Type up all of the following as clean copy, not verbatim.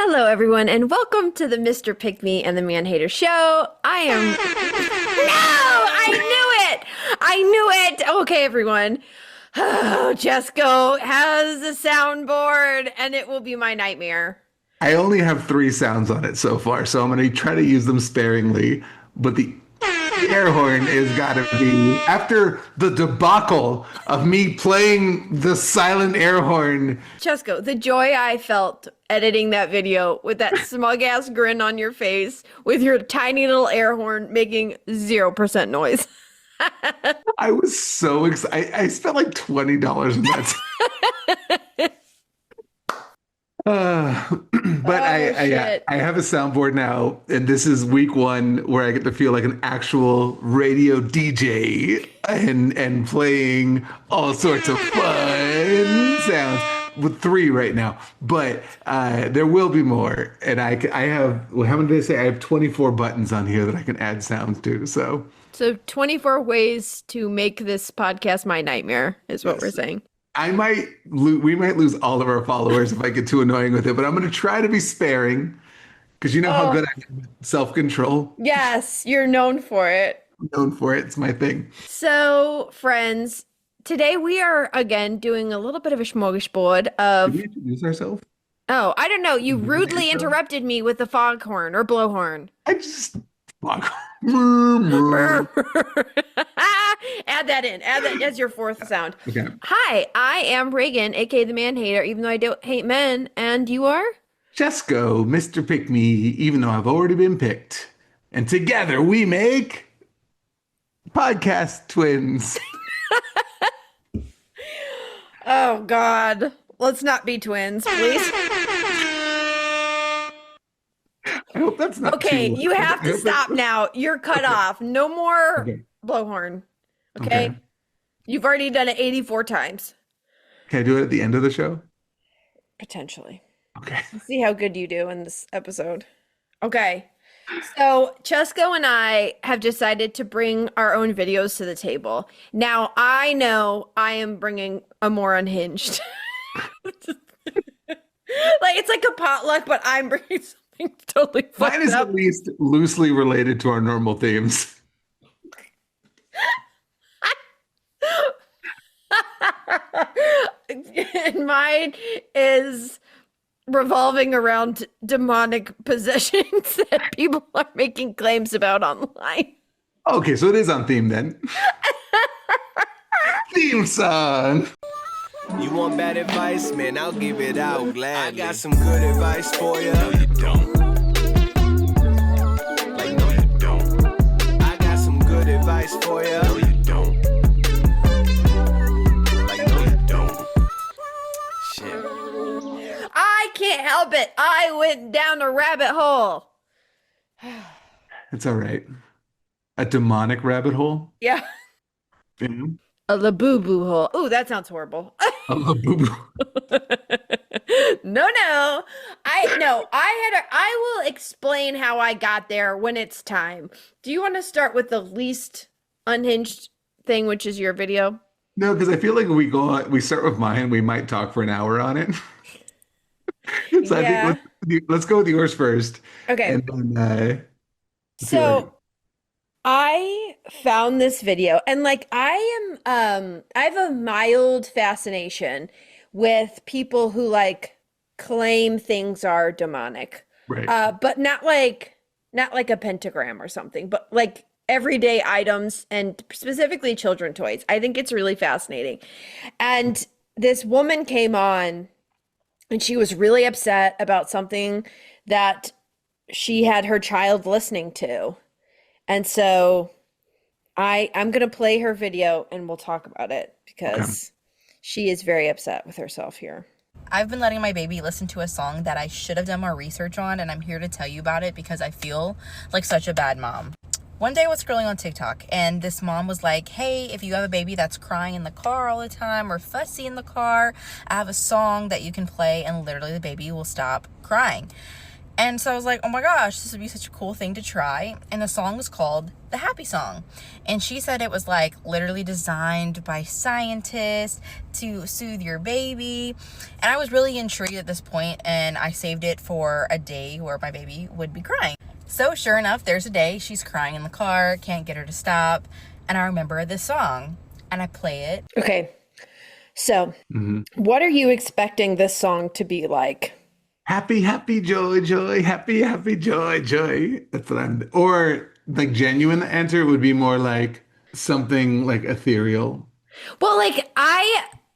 Hello, everyone, and welcome to the Mr. Pick Me and the Manhater show. I am. No! I knew it! I knew it! Okay, everyone. Oh, Chesko has a soundboard, and it will be my nightmare. I only have three sounds on it so far, so I'm going to try to use them sparingly. But the air horn is got to be, after the debacle of me playing the silent air horn. Chesko, the joy I felt editing that video with that smug ass grin on your face with your tiny little air horn making 0% noise. I was so excited. I spent like $20 on that. But I have a soundboard now, and this is week one where I get to feel like an actual radio DJ and playing all sorts of fun sounds with three right now. But there will be more, and I have, well, how many did I say? I have 24 buttons on here that I can add sounds to. So 24 ways to make this podcast my nightmare is what we're saying. We might lose all of our followers if I get too annoying with it, but I'm going to try to be sparing because you know how good I am with self-control. Yes, you're known for it. I'm known for it. It's my thing. So, friends, today we are again doing a little bit of a smorgasbord of. Did we introduce ourselves? Oh, I don't know. You rudely interrupted me with the foghorn or blowhorn. I just. Add that in. Add that as your fourth sound. Okay. Hi, I am Regan, aka the Manhater, even though I don't hate men. And you are? Chesko, Mr. Pick Me, even though I've already been picked. And together we make podcast twins. Oh, God. Let's not be twins, please. I hope that's not okay. too You have to stop now. You're cut off. No more blowhorn. Okay? You've already done it 84 times. Can I do it at the end of the show? Potentially. Okay. Let's see how good you do in this episode. Okay. So Chesko and I have decided to bring our own videos to the table. Now, I know I am bringing a more unhinged. It's like a potluck, but I'm bringing something totally fucked Mine is up. at least loosely related to our normal themes. And mine is revolving around demonic possessions that people are making claims about online. Okay, so it is on theme then. Theme song. You want bad advice, man? I'll give it out gladly. I got some good advice for you. No, you don't. Like, no, you don't. I got some good advice for you. No, you don't. Like, no, you don't. Shit. I can't help it. I went down a rabbit hole. It's all right. A demonic rabbit hole? Yeah. Yeah. A laboo-boo hole. Ooh, that sounds horrible. A boo-boo. No. I will explain how I got there when it's time. Do you want to start with the least unhinged thing, which is your video? No, because I feel like we start with mine, we might talk for an hour on it. So I think let's go with yours first. Okay. And then So I found this video and I have a mild fascination with people who claim things are demonic. right. But not like a pentagram or something, but like everyday items and specifically children toys. I think it's really fascinating. And this woman came on and she was really upset about something that she had her child listening to. And so I'm going to play her video and we'll talk about it because she is very upset with herself here. I've been letting my baby listen to a song that I should have done more research on, and I'm here to tell you about it because I feel like such a bad mom. One day I was scrolling on TikTok and this mom was like, hey, if you have a baby that's crying in the car all the time or fussy in the car, I have a song that you can play and literally the baby will stop crying. And so I was like, oh my gosh, this would be such a cool thing to try. And the song was called The Happy Song. And she said it was like literally designed by scientists to soothe your baby. And I was really intrigued at this point, and I saved it for a day where my baby would be crying. So sure enough, there's a day she's crying in the car, can't get her to stop. And I remember this song and I play it. Okay. So what are you expecting this song to be like? Happy, happy, joy, joy, happy, happy, joy, joy. That's what I'm, or like genuine answer would be more like something like ethereal. Well, like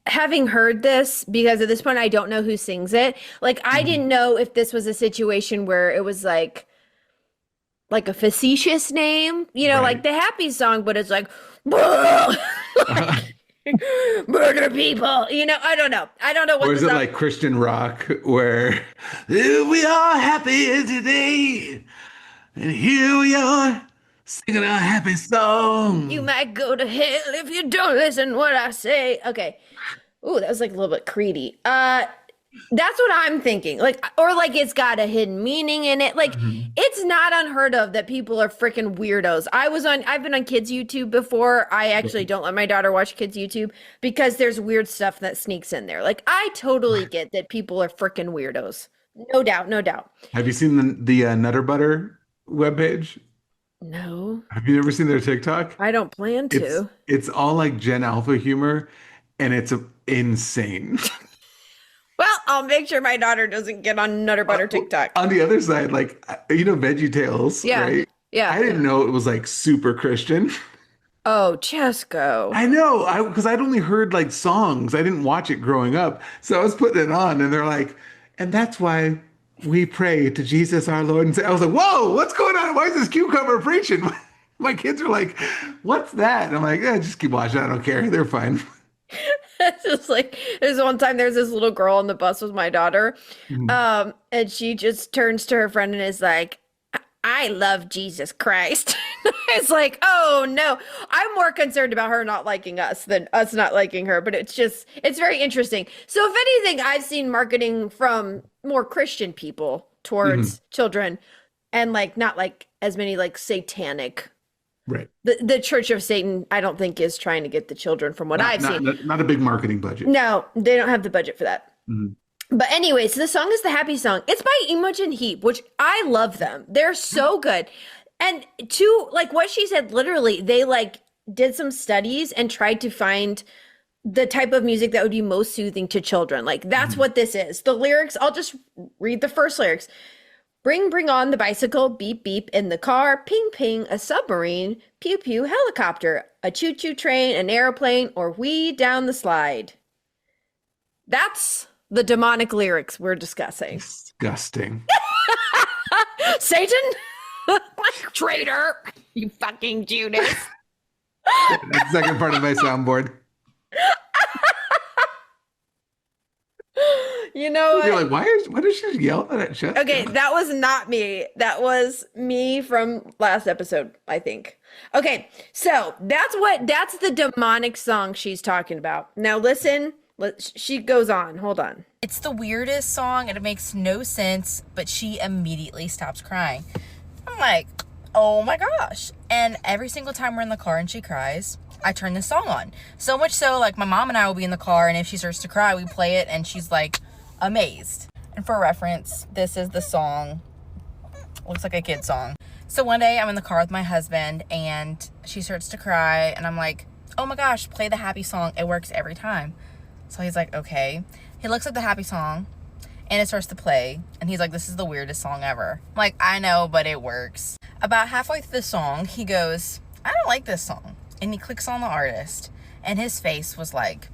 having heard this, because at this point I don't know who sings it. Like I didn't know if this was a situation where it was like a facetious name, like the Happy Song, but it's like, like murder people, I don't know. I don't know what. Or is it like Christian rock where we are happy today and here we are singing our happy song. You might go to hell if you don't listen what I say. Okay. Ooh, that was like a little bit creedy. That's what I'm thinking. Like, or like it's got a hidden meaning in it. Like it's not unheard of that people are freaking weirdos. I've been on kids YouTube before. I actually don't let my daughter watch kids YouTube because there's weird stuff that sneaks in there. Like I totally get that people are freaking weirdos. No doubt, no doubt. Have you seen the Nutter Butter webpage? No. Have you ever seen their TikTok? I don't plan to. It's all like Gen Alpha humor, and it's insane. Well, I'll make sure my daughter doesn't get on Nutter Butter TikTok. On the other side, like, Veggie Tales, yeah, right? Yeah. I didn't know it was like super Christian. Oh, Chesko. I know, because I'd only heard like songs. I didn't watch it growing up. So I was putting it on and they're like, and that's why we pray to Jesus our Lord. And I was like, whoa, what's going on? Why is this cucumber preaching? My kids are like, what's that? And I'm like, yeah, just keep watching. I don't care. They're fine. It's just like there's one time there's this little girl on the bus with my daughter, and she just turns to her friend and is like, I love Jesus Christ. It's like, oh no, I'm more concerned about her not liking us than us not liking her, but it's very interesting. So if anything, I've seen marketing from more Christian people towards children, and like not like as many like satanic. Right. The Church of Satan, I don't think, is trying to get the children from what I've seen. Not a big marketing budget. No, they don't have the budget for that. But anyway, so the song is The Happy Song. It's by Imogen Heap, which I love them. They're so good. And like what she said, literally, they like did some studies and tried to find the type of music that would be most soothing to children. Like that's what this is. The lyrics, I'll just read the first lyrics. Bring on the bicycle, beep, beep, in the car, ping, ping, a submarine, pew, pew, helicopter, a choo-choo train, an airplane, or wee down the slide. That's the demonic lyrics we're discussing. Disgusting. Satan? Traitor! You fucking Judas. That's the second part of my soundboard. You know what? You're like, why does she yell at Chesko? Okay, that was not me. That was me from last episode, I think. Okay, so that's the demonic song she's talking about. Now listen, she goes on. Hold on. It's the weirdest song and it makes no sense, but she immediately stops crying. I'm like, oh my gosh. And every single time we're in the car and she cries, I turn this song on. So much so, like my mom and I will be in the car, and if she starts to cry, we play it and she's like amazed. And for reference, this is the song. Looks like a kid song. So one day I'm in the car with my husband and she starts to cry and I'm like, oh my gosh, play the happy song. It works every time. So he's like, okay. He looks at the happy song and it starts to play and he's like, this is the weirdest song ever. I'm like, I know, but it works. About halfway through the song, he goes, I don't like this song. And he clicks on the artist and his face was like,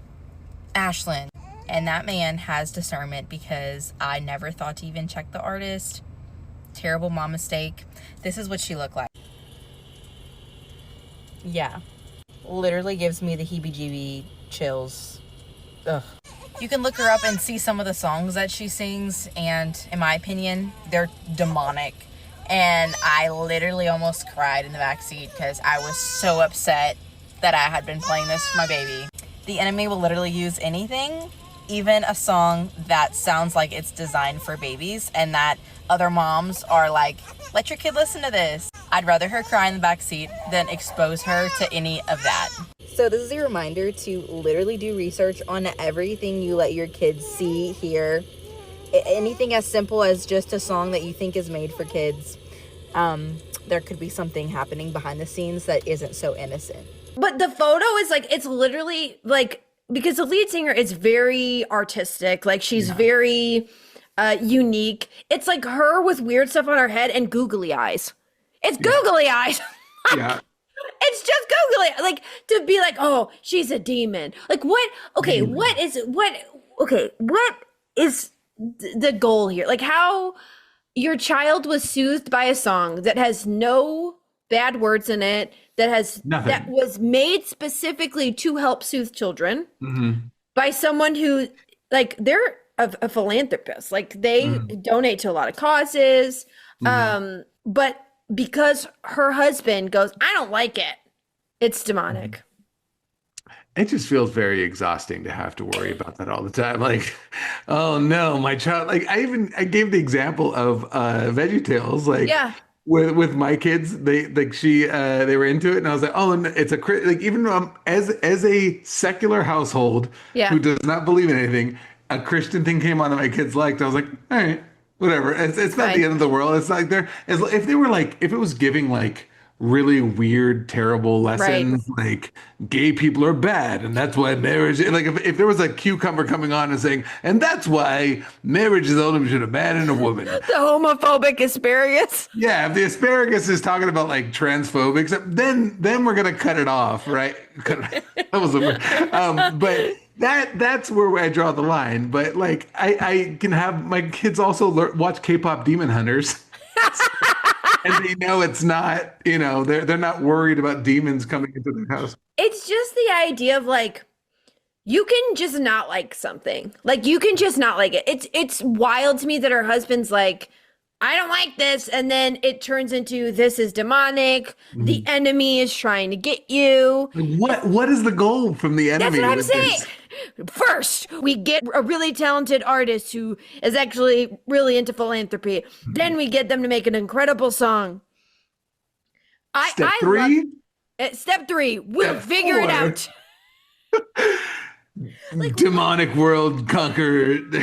Ashlyn. And that man has discernment because I never thought to even check the artist. Terrible mom mistake. This is what she looked like. Yeah. Literally gives me the heebie-jeebie chills. Ugh. You can look her up and see some of the songs that she sings, and in my opinion, they're demonic. And I literally almost cried in the backseat because I was so upset that I had been playing this for my baby. The enemy will literally use anything even a song that sounds like it's designed for babies and that other moms are like, let your kid listen to this. I'd rather her cry in the backseat than expose her to any of that. So this is a reminder to literally do research on everything you let your kids see, hear. Anything as simple as just a song that you think is made for kids. There could be something happening behind the scenes that isn't so innocent. But the photo is like, it's literally like, because the lead singer is very artistic. Like she's very unique. It's like her with weird stuff on her head and googly eyes. It's googly eyes. Yeah. It's just googly. Like to be like, oh, she's a demon. Like what? Okay, what is the goal here? Like how your child was soothed by a song that has no bad words in it, that was made specifically to help soothe children by someone who, like, they're a philanthropist. Like they donate to a lot of causes. But because her husband goes, I don't like it, it's demonic. It just feels very exhausting to have to worry about that all the time. Like, oh no, my child. Like, I gave the example of VeggieTales. Like, with my kids, they were into it, and I was like, oh, and it's like even as a secular household who does not believe in anything, a Christian thing came on that my kids liked. I was like, all right, whatever. It's not the end of the world. It's like if they were like, if it was giving like really weird, terrible lessons, like gay people are bad, and that's why marriage. Like if there was a cucumber coming on and saying, and that's why marriage is only between a man and a woman. The homophobic asparagus. Yeah, if the asparagus is talking about like transphobics, then we're gonna cut it off, right? That was a word. But that's where I draw the line. But like I can have my kids also watch K-pop Demon Hunters. And they know it's not, they're not worried about demons coming into their house. It's just the idea of like, you can just not like something. Like you can just not like it. It's wild to me that her husband's like, I don't like this. And then it turns into, this is demonic. The enemy is trying to get you. What is the goal from the enemy? That's what I'm saying. First, we get a really talented artist who is actually really into philanthropy. Then we get them to make an incredible song. Step three? Step three, we'll figure it out. Like, demonic world conquered.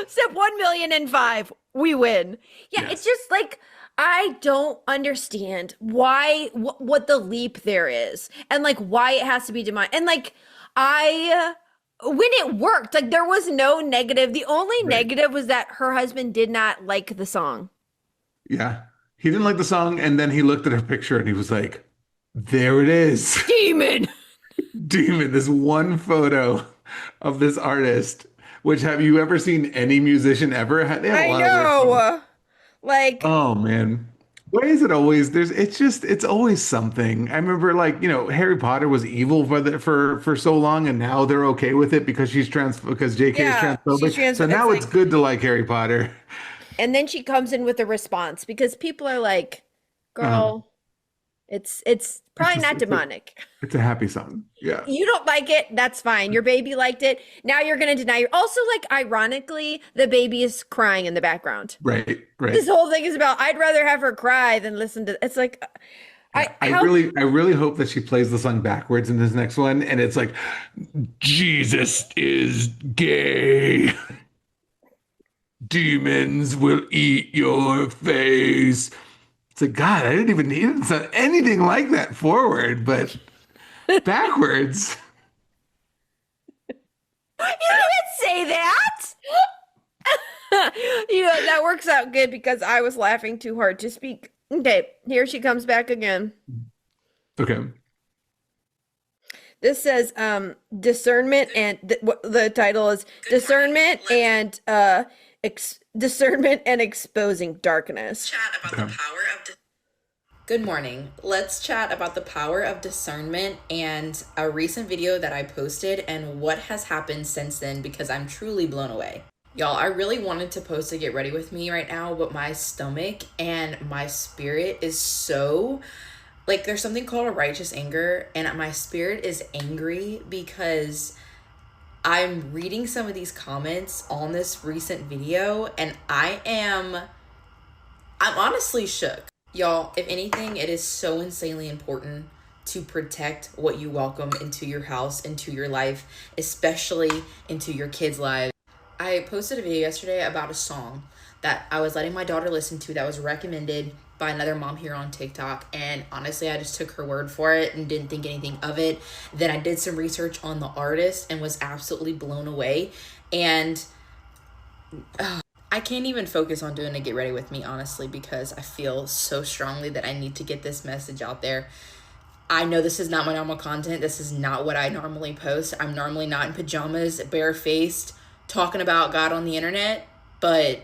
Step 1,000,005, we win. Yeah, yes. It's just like, I don't understand why, what the leap there is. And like, why it has to be demonic. And like, when it worked, like there was no negative. The only negative was that her husband did not like the song. Yeah. He didn't like the song. And then he looked at her picture and he was like, there it is. Demon. Demon. This one photo of this artist, which have you ever seen any musician ever? They have a lot know. Like, oh man. Why is it always it's always something. I remember like, Harry Potter was evil for so long and now they're okay with it because because JK is transphobic. So now it's good to like Harry Potter. And then she comes in with a response because people are like, girl, it's probably not demonic. It's a happy song. Yeah. You don't like it, that's fine. Your baby liked it. Now you're going to deny. Also, like, ironically, the baby is crying in the background. Right. This whole thing is about, I'd rather have her cry than listen to, it's like, I really hope that she plays the song backwards in this next one. And it's like, Jesus is gay. Demons will eat your face. It's like, God, I didn't even need it. It's not anything like that forward, but backwards. You didn't say that. That works out good because I was laughing too hard to speak. Okay, here she comes back again. Okay. This says discernment, and the title is discernment and discernment and exposing darkness. Chat about the power of Good morning. Let's chat about the power of discernment and a recent video that I posted and what has happened since then because I'm truly blown away. Y'all, I really wanted to post a get ready with me right now, but my stomach and my spirit is so, like, there's something called a righteous anger, and my spirit is angry because I'm reading some of these comments on this recent video, and I'm honestly shook. Y'all, if anything, it is so insanely important to protect what you welcome into your house, into your life, especially into your kids' lives. I posted a video yesterday about a song that I was letting my daughter listen to that was recommended by another mom here on TikTok, and honestly I just took her word for it and didn't think anything of it. Then I did some research on the artist and was absolutely blown away, and I can't even focus on doing a Get Ready With Me, honestly, because I feel so strongly that I need to get this message out there. I know this is not my normal content. This is not what I normally post. I'm normally not in pajamas, barefaced, talking about God on the internet, but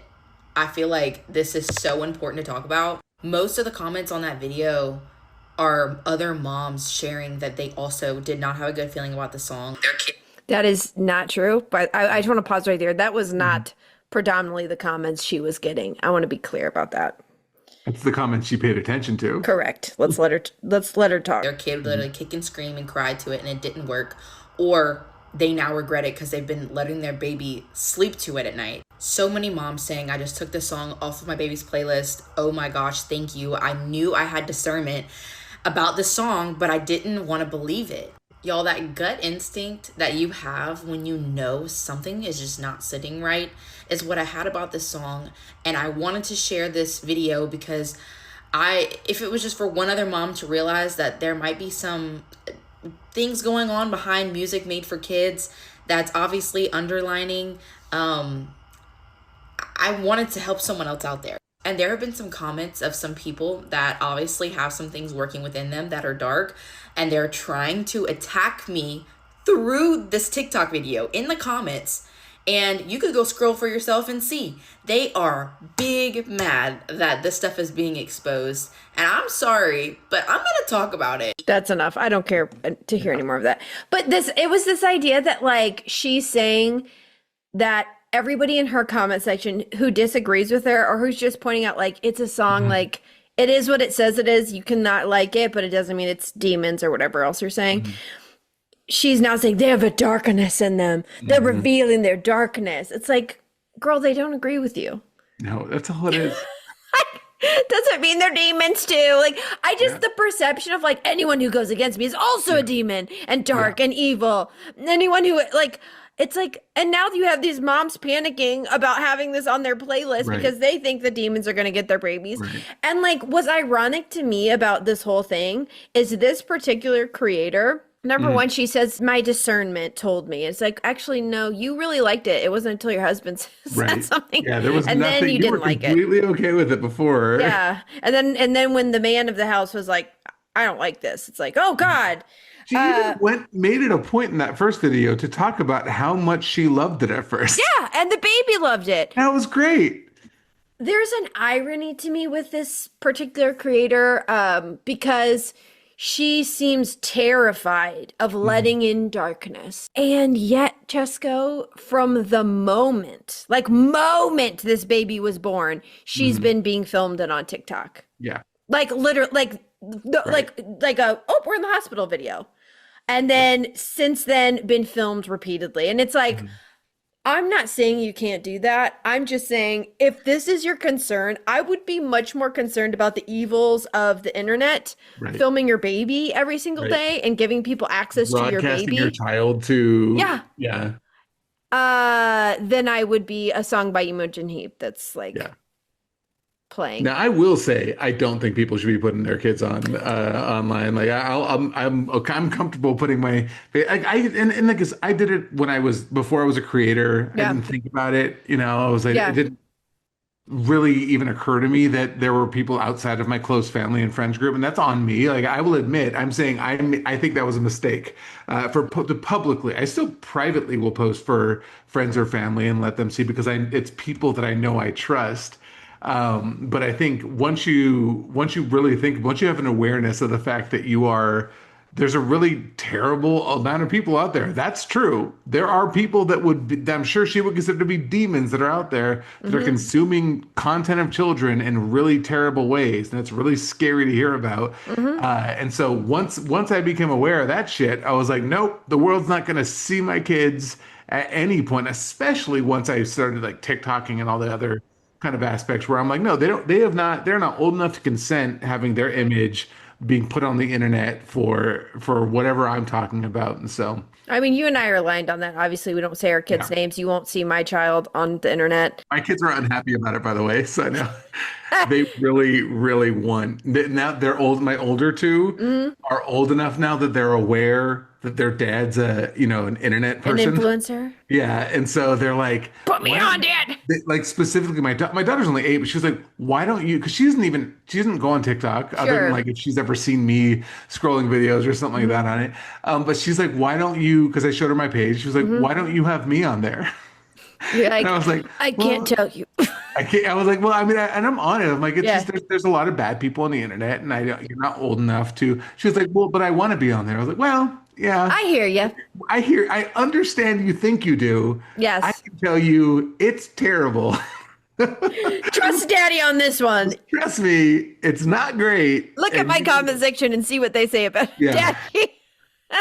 I feel like this is so important to talk about. Most of the comments on that video are other moms sharing that they also did not have a good feeling about the song. That is not true, but I just want to pause right there. That was not predominantly the comments she was getting. I want to be clear about that. It's the comments she paid attention to. Correct. Let's let her talk. Their kid literally kick and scream and cried to it and it didn't work, or they now regret it because they've been letting their baby sleep to it at night. So many moms saying, I just took this song off of my baby's playlist. Oh my gosh, thank you. I knew I had discernment about the song, but I didn't want to believe it. Y'all, that gut instinct that you have when you know something is just not sitting right is what I had about this song. And I wanted to share this video because if it was just for one other mom to realize that there might be some things going on behind music made for kids that's obviously underlining, I wanted to help someone else out there. And there have been some comments of some people that obviously have some things working within them that are dark, and they're trying to attack me through this TikTok video in the comments. And you could go scroll for yourself and see. They are big mad that this stuff is being exposed. And I'm sorry, but I'm going to talk about it. That's enough. I don't care to hear any more of that. But it was this idea that like she's saying that everybody in her comment section who disagrees with her or who's just pointing out like it's a song, like it is what it says it is. You cannot like it, but it doesn't mean it's demons or whatever else you're saying. She's now saying they have a darkness in them. They're revealing their darkness. It's like, girl, they don't agree with you. No, that's all it is. Doesn't mean they're demons too. Like the perception of like anyone who goes against me is also a demon and dark and evil. Anyone who like, it's like, and now you have these moms panicking about having this on their playlist because they think the demons are going to get their babies. And like, what's ironic to me about this whole thing is this particular creator, number one, she says, my discernment told me. It's like, actually, no, you really liked it. It wasn't until your husband said something. Yeah, there was and nothing. then you didn't like it. Completely okay with it before. Yeah. And then when the man of the house was like, I don't like this. It's like, oh God. She even made it a point in that first video to talk about how much she loved it at first. Yeah, and the baby loved it. That was great. There's an irony to me with this particular creator because she seems terrified of letting in darkness. And yet, Chesko, from the moment this baby was born, she's been being filmed and on TikTok. Yeah. Like literally, like we're in the hospital video. And then since then been filmed repeatedly. And it's like, I'm not saying you can't do that. I'm just saying if this is your concern, I would be much more concerned about the evils of the internet, filming your baby every single day and giving people access to your baby. Broadcasting your child to. Yeah. Then I would be a song by Imogen Heap that's like playing. Now I will say I don't think people should be putting their kids on online. Like I'm comfortable putting my and like I did it before I was a creator. I didn't think about it. I was like it didn't really even occur to me that there were people outside of my close family and friends group, and that's on me. Like I will admit, I'm saying I think that was a mistake to publicly. I still privately will post for friends or family and let them see because it's people that I know I trust. But I think once you have an awareness of the fact that there's a really terrible amount of people out there. That's true. There are people that I'm sure she would consider to be demons that are out there that are consuming content of children in really terrible ways. And it's really scary to hear about. And so once I became aware of that shit, I was like, nope, the world's not going to see my kids at any point, especially once I started like TikToking and all the other kind of aspects where I'm like, no, they're not old enough to consent having their image being put on the internet for whatever I'm talking about. And so, I mean, you and I are aligned on that. Obviously, we don't say our kids' yeah. names. You won't see my child on the internet. My kids are unhappy about it, by the way. So I know they really, really want now they're old. My older two Mhm. are old enough now that they're aware that their dad's an internet An person. influencer. Yeah, and so they're like, Put me why on, don't Dad. like specifically my daughter's only 8, but she's like, why don't you? Because she doesn't go on TikTok other than Sure. like if she's ever seen me scrolling videos or something like Mhm. that on it. But she's like, why don't you? Because I showed her my page. She was like, Mhm. why don't you have me on there? You're And like, I was like, I can't well, tell you. I can't. I was like, well, I mean, and I'm on it. I'm like, it's Yeah. just there's a lot of bad people on the internet, and you're not old enough to. She was like, well, but I want to be on there. I was like, well, yeah, I hear you. I understand you think you do. I Yes. can tell you, it's terrible. Trust Daddy on this one. Trust me, it's not great. Look at my comment section and see what they say about Yeah. Daddy.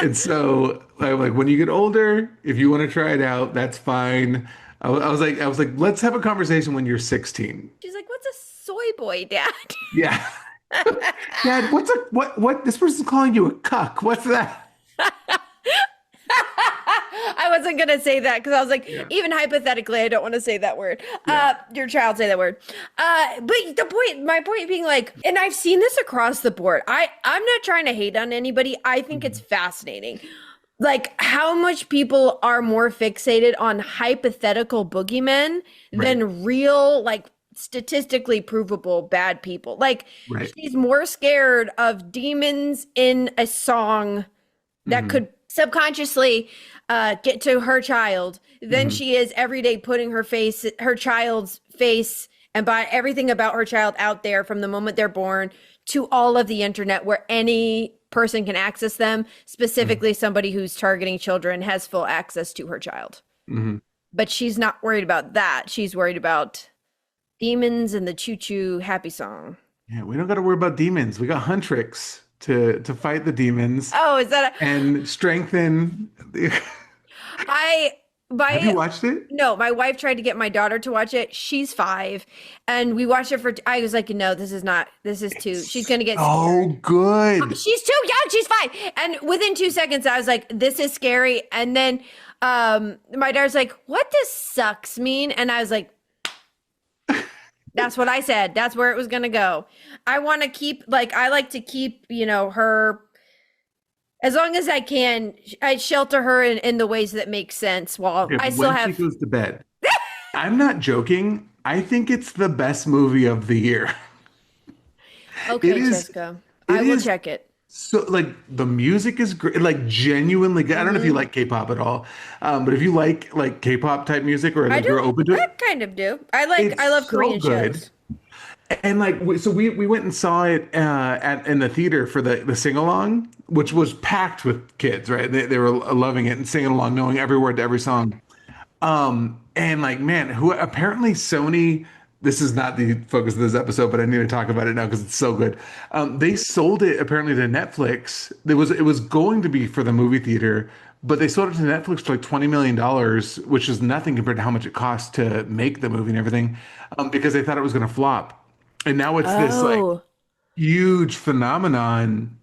And so, like, when you get older, if you want to try it out, that's fine. I was like, let's have a conversation when you're 16. She's like, what's a soy boy, Dad? Yeah. Dad, what? This person's calling you a cuck. What's that? I wasn't gonna say that because I was like, Yeah. even hypothetically, I don't want to say that word. Yeah. Your child say that word. But my point being like, and I've seen this across the board. I'm not trying to hate on anybody. I think it's fascinating. Like how much people are more fixated on hypothetical boogeymen than real, like statistically provable bad people. Like Right. she's more scared of demons in a song that could subconsciously get to her child than she is every day putting her child's face and by everything about her child out there from the moment they're born to all of the internet where any person can access them, specifically somebody who's targeting children has full access to her child. hmm But she's not worried about that. She's worried about demons and the choo choo happy song. Yeah, we don't got to worry about demons. We got Huntrix to fight the demons Oh, is that and strengthen. I by Have you watched it? No, my wife tried to get my daughter to watch it. She's 5, and we watched it for. I was like, no, this is too. She's gonna get Oh, scared. good. She's too young. She's 5, and within 2 seconds, I was like, this is scary. And then, my daughter's like, what does sucks mean? And I was like, that's what I said. That's where it was gonna go. I want to keep I like to keep her. As long as I can, I shelter her in the ways that make sense while Okay, I but still when have. she goes to bed. I'm not joking. I think it's the best movie of the year. Okay, It is- Chesko. I it will is- check it. So like the music is great, like genuinely good. I don't know if you like K-pop at all, but if you like K-pop type music or I like do. you're open to I it, kind of do. it's I love so Korean good. shows. And like we went and saw it in the theater for the sing along, which was packed with kids, right? They were loving it and singing along, knowing every word to every song. And like, man, who apparently Sony, this is not the focus of this episode, but I need to talk about it now because it's so good. They sold it apparently to Netflix. It was going to be for the movie theater, but they sold it to Netflix for like $20 million, which is nothing compared to how much it cost to make the movie and everything, because they thought it was going to flop. And now it's this like Oh, huge phenomenon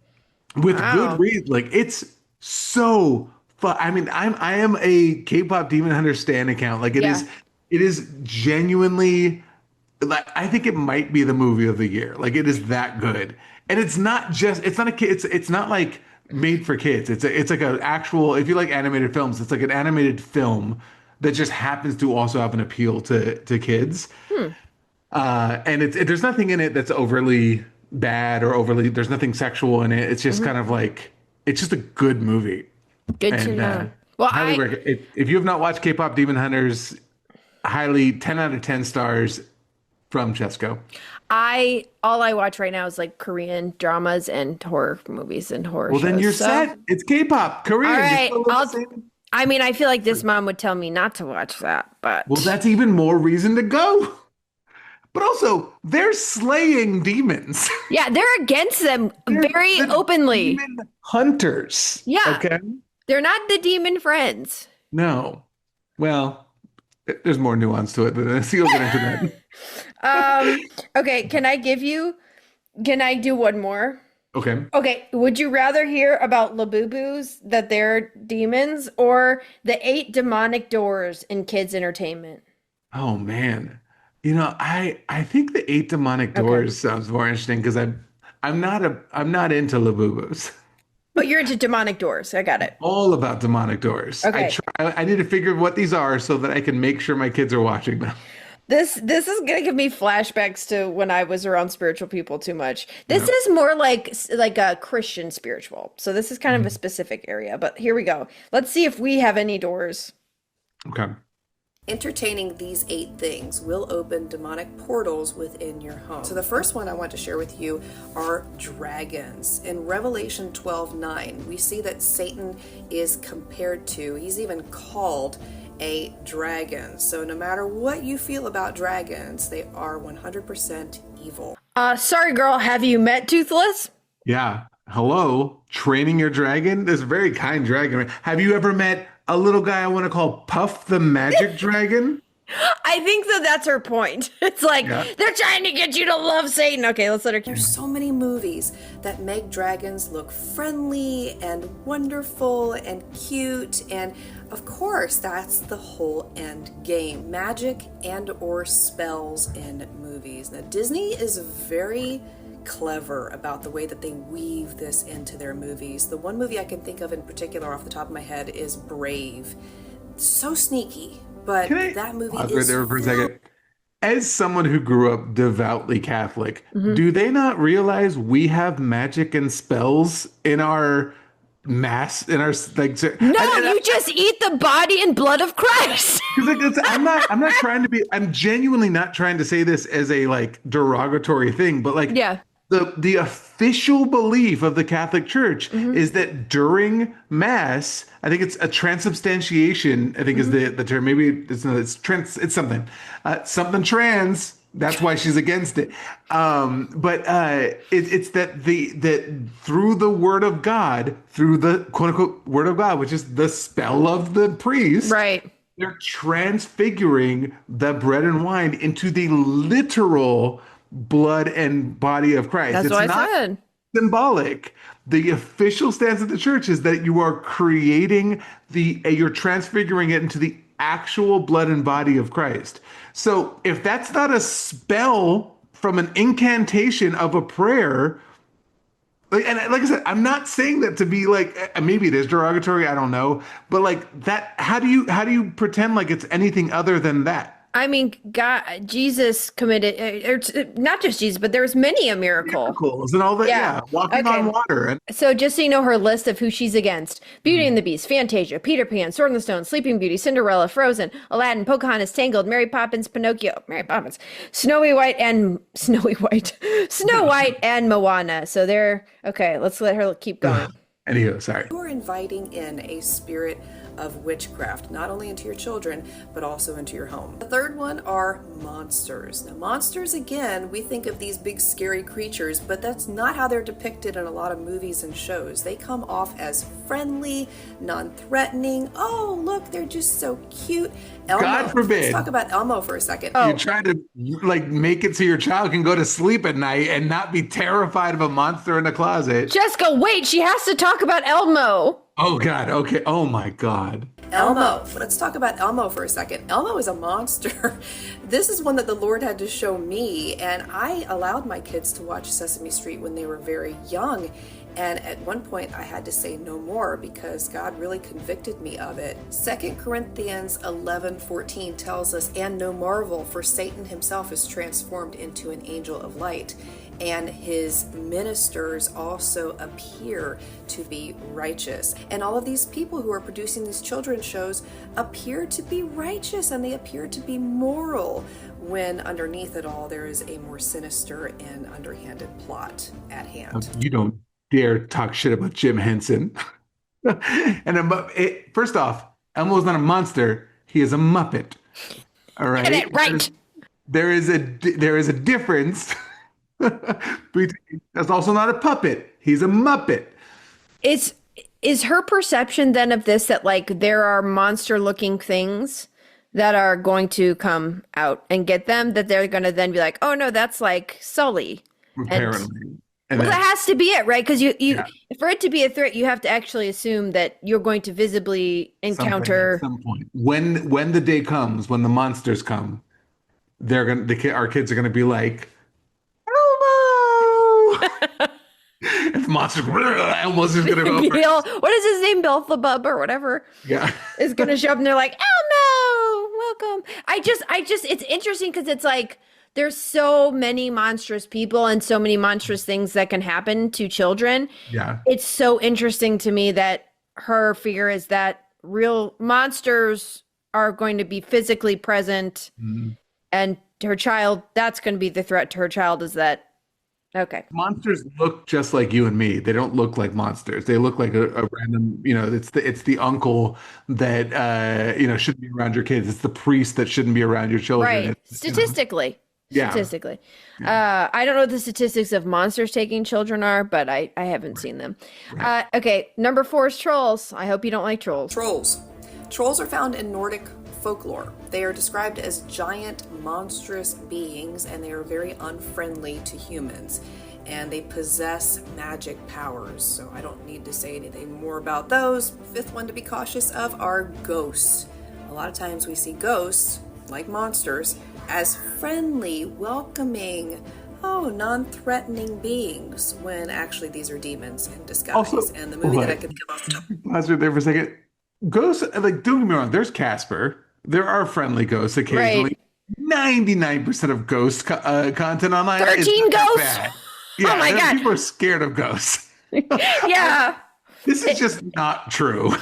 with wow. good reason. Like it's so fun. I mean, I am a K-pop Demon Hunter stan account. Like Yeah. it is genuinely like I think it might be the movie of the year. Like it is that good. And it's not a kid, it's not like made for kids. It's like an actual, if you like animated films, it's like an animated film that just happens to also have an appeal to kids. And there's nothing in it that's overly bad or there's nothing sexual in it. It's just kind of like, it's just a good movie. Good to And know. Well, highly if you have not watched K-pop Demon Hunters, highly 10 out of 10 stars from Chesko. all I watch right now is like Korean dramas and horror movies and horror Well, shows. then you're So, set. It's K-pop, Korean. all You right, still love the same- I mean, I feel like this mom would tell me not to watch that, but Well, that's even more reason to go. But also, they're slaying demons. yeah, they're against them very the openly. Demon hunters. Yeah. Okay. They're not the demon friends. No. Well, there's more nuance to it than this. You'll get into that. Okay, can I do one more? Okay. Okay, would you rather hear about Labubus, that they're demons, or the 8 demonic doors in kids' entertainment? Oh man. I think the eight demonic Okay. doors sounds more interesting because I'm not into Labubus. Oh, you're into demonic doors. I got it. All about demonic doors. Okay. I need to figure what these are so that I can make sure my kids are watching them. This is gonna give me flashbacks to when I was around spiritual people too much. This Yeah. is more like a Christian spiritual. So this is kind of a specific area, but here we go. Let's see if we have any doors. Okay. Entertaining these 8 things will open demonic portals within your home. So the first one I want to share with you are dragons. In Revelation 12:9, we see that Satan is compared to, he's even called a dragon. So no matter what you feel about dragons, they are 100% evil. Sorry girl, have you met Toothless? Yeah. Hello. Training your dragon? This very kind dragon. Have you ever met a little guy I want to call Puff the Magic Dragon? I think that that's her point. It's like Yeah. they're trying to get you to love Satan. Okay, let's let her keep. There's so many movies that make dragons look friendly and wonderful and cute, and of course that's the whole end game. Magic and or spells in movies. Now Disney is very clever about the way that they weave this into their movies. The one movie I can think of in particular off the top of my head is Brave. So sneaky, but Can I that movie pause right is there for a filled. second? As someone who grew up devoutly Catholic, Mm-hmm. do they not realize we have magic and spells in our mass, in our like? No, you just eat the body and blood of Christ. I'm not trying to be. I'm genuinely not trying to say this as a like derogatory thing, but like Yeah. the official belief of the Catholic Church is that during Mass, I think it's a transubstantiation. I think is the term. Maybe it's not. It's something. Something trans. That's why she's against it. It's that through the Word of God, through the quote unquote Word of God, which is the spell of the priest, Right. they're transfiguring the bread and wine into the literal blood and body of Christ. That's It's what I not said. symbolic. The official stance of the church is that you are creating you're transfiguring it into the actual blood and body of Christ. So if that's not a spell from an incantation of a prayer, like I said, I'm not saying that to be like maybe it is derogatory, I don't know, but like that, how do you pretend like it's anything other than that? I mean, God, Jesus committed, not just Jesus, but there was many a miracle. Miracles and all that, Yeah. yeah, walking Okay. on water. And So just so you know her list of who she's against: Beauty and the Beast, Fantasia, Peter Pan, Sword in the Stone, Sleeping Beauty, Cinderella, Frozen, Aladdin, Pocahontas, Tangled, Mary Poppins, Pinocchio, Mary Poppins, Snow White and Moana. So they're okay. Let's let her keep going. anywho, sorry. You are inviting in a spirit of witchcraft, not only into your children, but also into your home. The third one are monsters. Now, monsters, again, we think of these big scary creatures, but that's not how they're depicted in a lot of movies and shows. They come off as friendly, non-threatening. Oh, look, they're just so cute. Elmo. God forbid. Let's talk about Elmo for a second. Oh. You try to like make it so your child can go to sleep at night and not be terrified of a monster in the closet. Jessica, wait, she has to talk about Elmo. Oh God. Okay. Oh my God. Elmo. Let's talk about Elmo for a second. Elmo is a monster. This is one that the Lord had to show me, and I allowed my kids to watch Sesame Street when they were very young. And at one point I had to say no more because God really convicted me of it. 2 Corinthians 11:14 tells us, "And no marvel, for Satan himself is transformed into an angel of light, and his ministers also appear to be righteous." And all of these people who are producing these children's shows appear to be righteous and they appear to be moral, when underneath it all there is a more sinister and underhanded plot at hand. You don't dare talk shit about Jim Henson. First off, Elmo's not a monster. He is a Muppet. All right. Get it right. There is a difference. That's also not a puppet. He's a Muppet. It's is her perception then of this that like there are monster looking things that are going to come out and get them, that they're going to then be like, oh no, that's like Sully. And apparently. And well, then, that has to be it, right? Because you yeah, for it to be a threat, you have to actually assume that you're going to visibly something at encounter. some point. When the day comes, when the monsters come, our kids are gonna be like, Elmo! And the monsters, Elmo's just gonna go first. Bill, what is his name? Beelzebub or whatever Yeah. is going to show up, and they're like, Elmo, welcome. It's interesting because it's like there's so many monstrous people and so many monstrous things that can happen to children. Yeah. It's so interesting to me that her fear is that real monsters are going to be physically present, and her child, that's going to be the threat to her child, is that, okay. Monsters look just like you and me. They don't look like monsters. They look like a random, it's the uncle that shouldn't be around your kids. It's the priest that shouldn't be around your children. Right. It's, Statistically. yeah. Statistically. I don't know what the statistics of monsters taking children are, but I haven't seen them. Right. Okay, number 4 is trolls. I hope you don't like trolls. Trolls. Trolls are found in Nordic folklore. They are described as giant, monstrous beings, and they are very unfriendly to humans. And they possess magic powers, so I don't need to say anything more about those. 5th one to be cautious of are ghosts. A lot of times we see ghosts, like monsters, as friendly, welcoming, non-threatening beings, when actually these are demons in disguise. Also, and the movie that I could come off the top. Pause right there for a second. Ghosts, like, don't get me wrong, there's Casper. There are friendly ghosts occasionally. Right. 99% of ghost content online 13 is not ghosts? bad. Yeah, Oh my God. people are scared of ghosts. Yeah. This is just not true.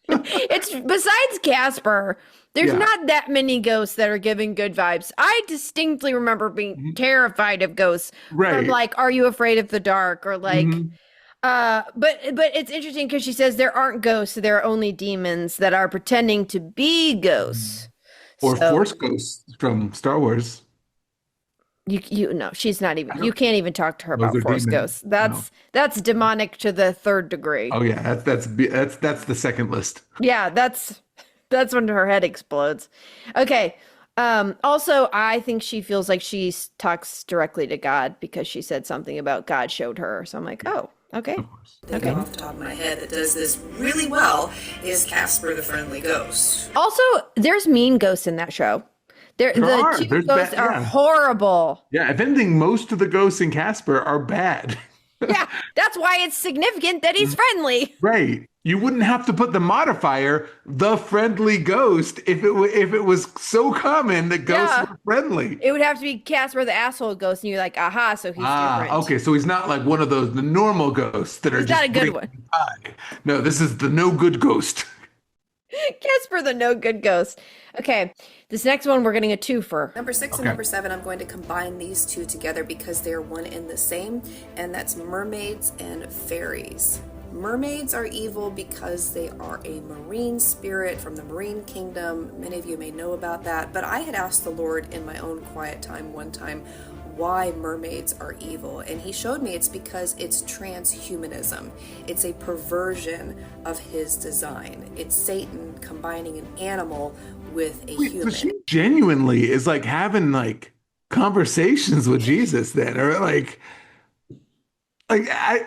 It's besides Casper, there's Yeah. not that many ghosts that are giving good vibes. I distinctly remember being terrified of ghosts. Right. From like, are you afraid of the dark? Or like, but it's interesting because she says there aren't ghosts, there are only demons that are pretending to be ghosts. Or So- Force ghosts from Star Wars. You know, she's not even. You can't even talk to her Those about are Force demons. ghosts. That's demonic to the 3rd degree. Oh yeah, that's the second list. Yeah, that's when her head explodes. Okay. Also, I think she feels like she talks directly to God because she said something about God showed her. So I'm like, oh, okay. Okay. Off the top of my head that does this really well is Casper the Friendly Ghost. Also, there's mean ghosts in that show. The are. 2 There's ghosts bad- are yeah. horrible. Yeah, if anything, most of the ghosts in Casper are bad. Yeah, that's why it's significant that he's friendly. Right. You wouldn't have to put the modifier, the friendly ghost, if it was so common that ghosts Yeah. were friendly. It would have to be Casper the asshole ghost, and you're like, aha, so he's different. Okay, so he's not like one of the normal ghosts that are He's just not a good blatantly high. No, this is the no good ghost. Casper the no good ghost. Okay, this next one we're getting a twofer. Number 6 and number 7, I'm going to combine these two together because they're one and the same, and that's mermaids and fairies. Mermaids are evil because they are a marine spirit from the marine kingdom. Many of you may know about that, but I had asked the Lord in my own quiet time one time why mermaids are evil, and he showed me it's because it's transhumanism. It's a perversion of his design. It's Satan combining an animal with a Wait, human. so she genuinely is like having like conversations with Jesus then, or like I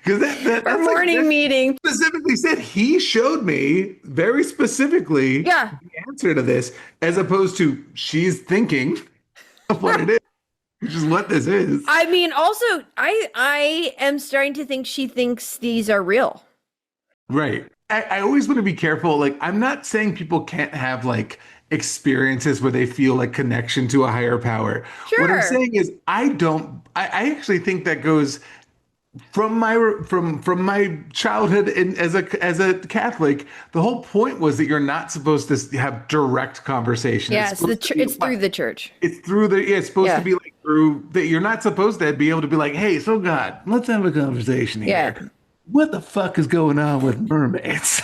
because Our that's morning like, meeting. specifically said he showed me very specifically Yeah. the answer to this, as opposed to she's thinking of what it is, which is what this is. I mean, also, I am starting to think she thinks these are real. Right. I always want to be careful. Like, I'm not saying people can't have like experiences where they feel like connection to a higher power. What I'm Sure. saying is I actually think that goes from my childhood as a Catholic. The whole point was that you're not supposed to have direct conversation. Yes, supposed to be it's through the church. It's through it's supposed Yeah. to be like through that. You're not supposed to be able to be like, hey, so God, let's have a conversation here. Yeah. What the fuck is going on with mermaids?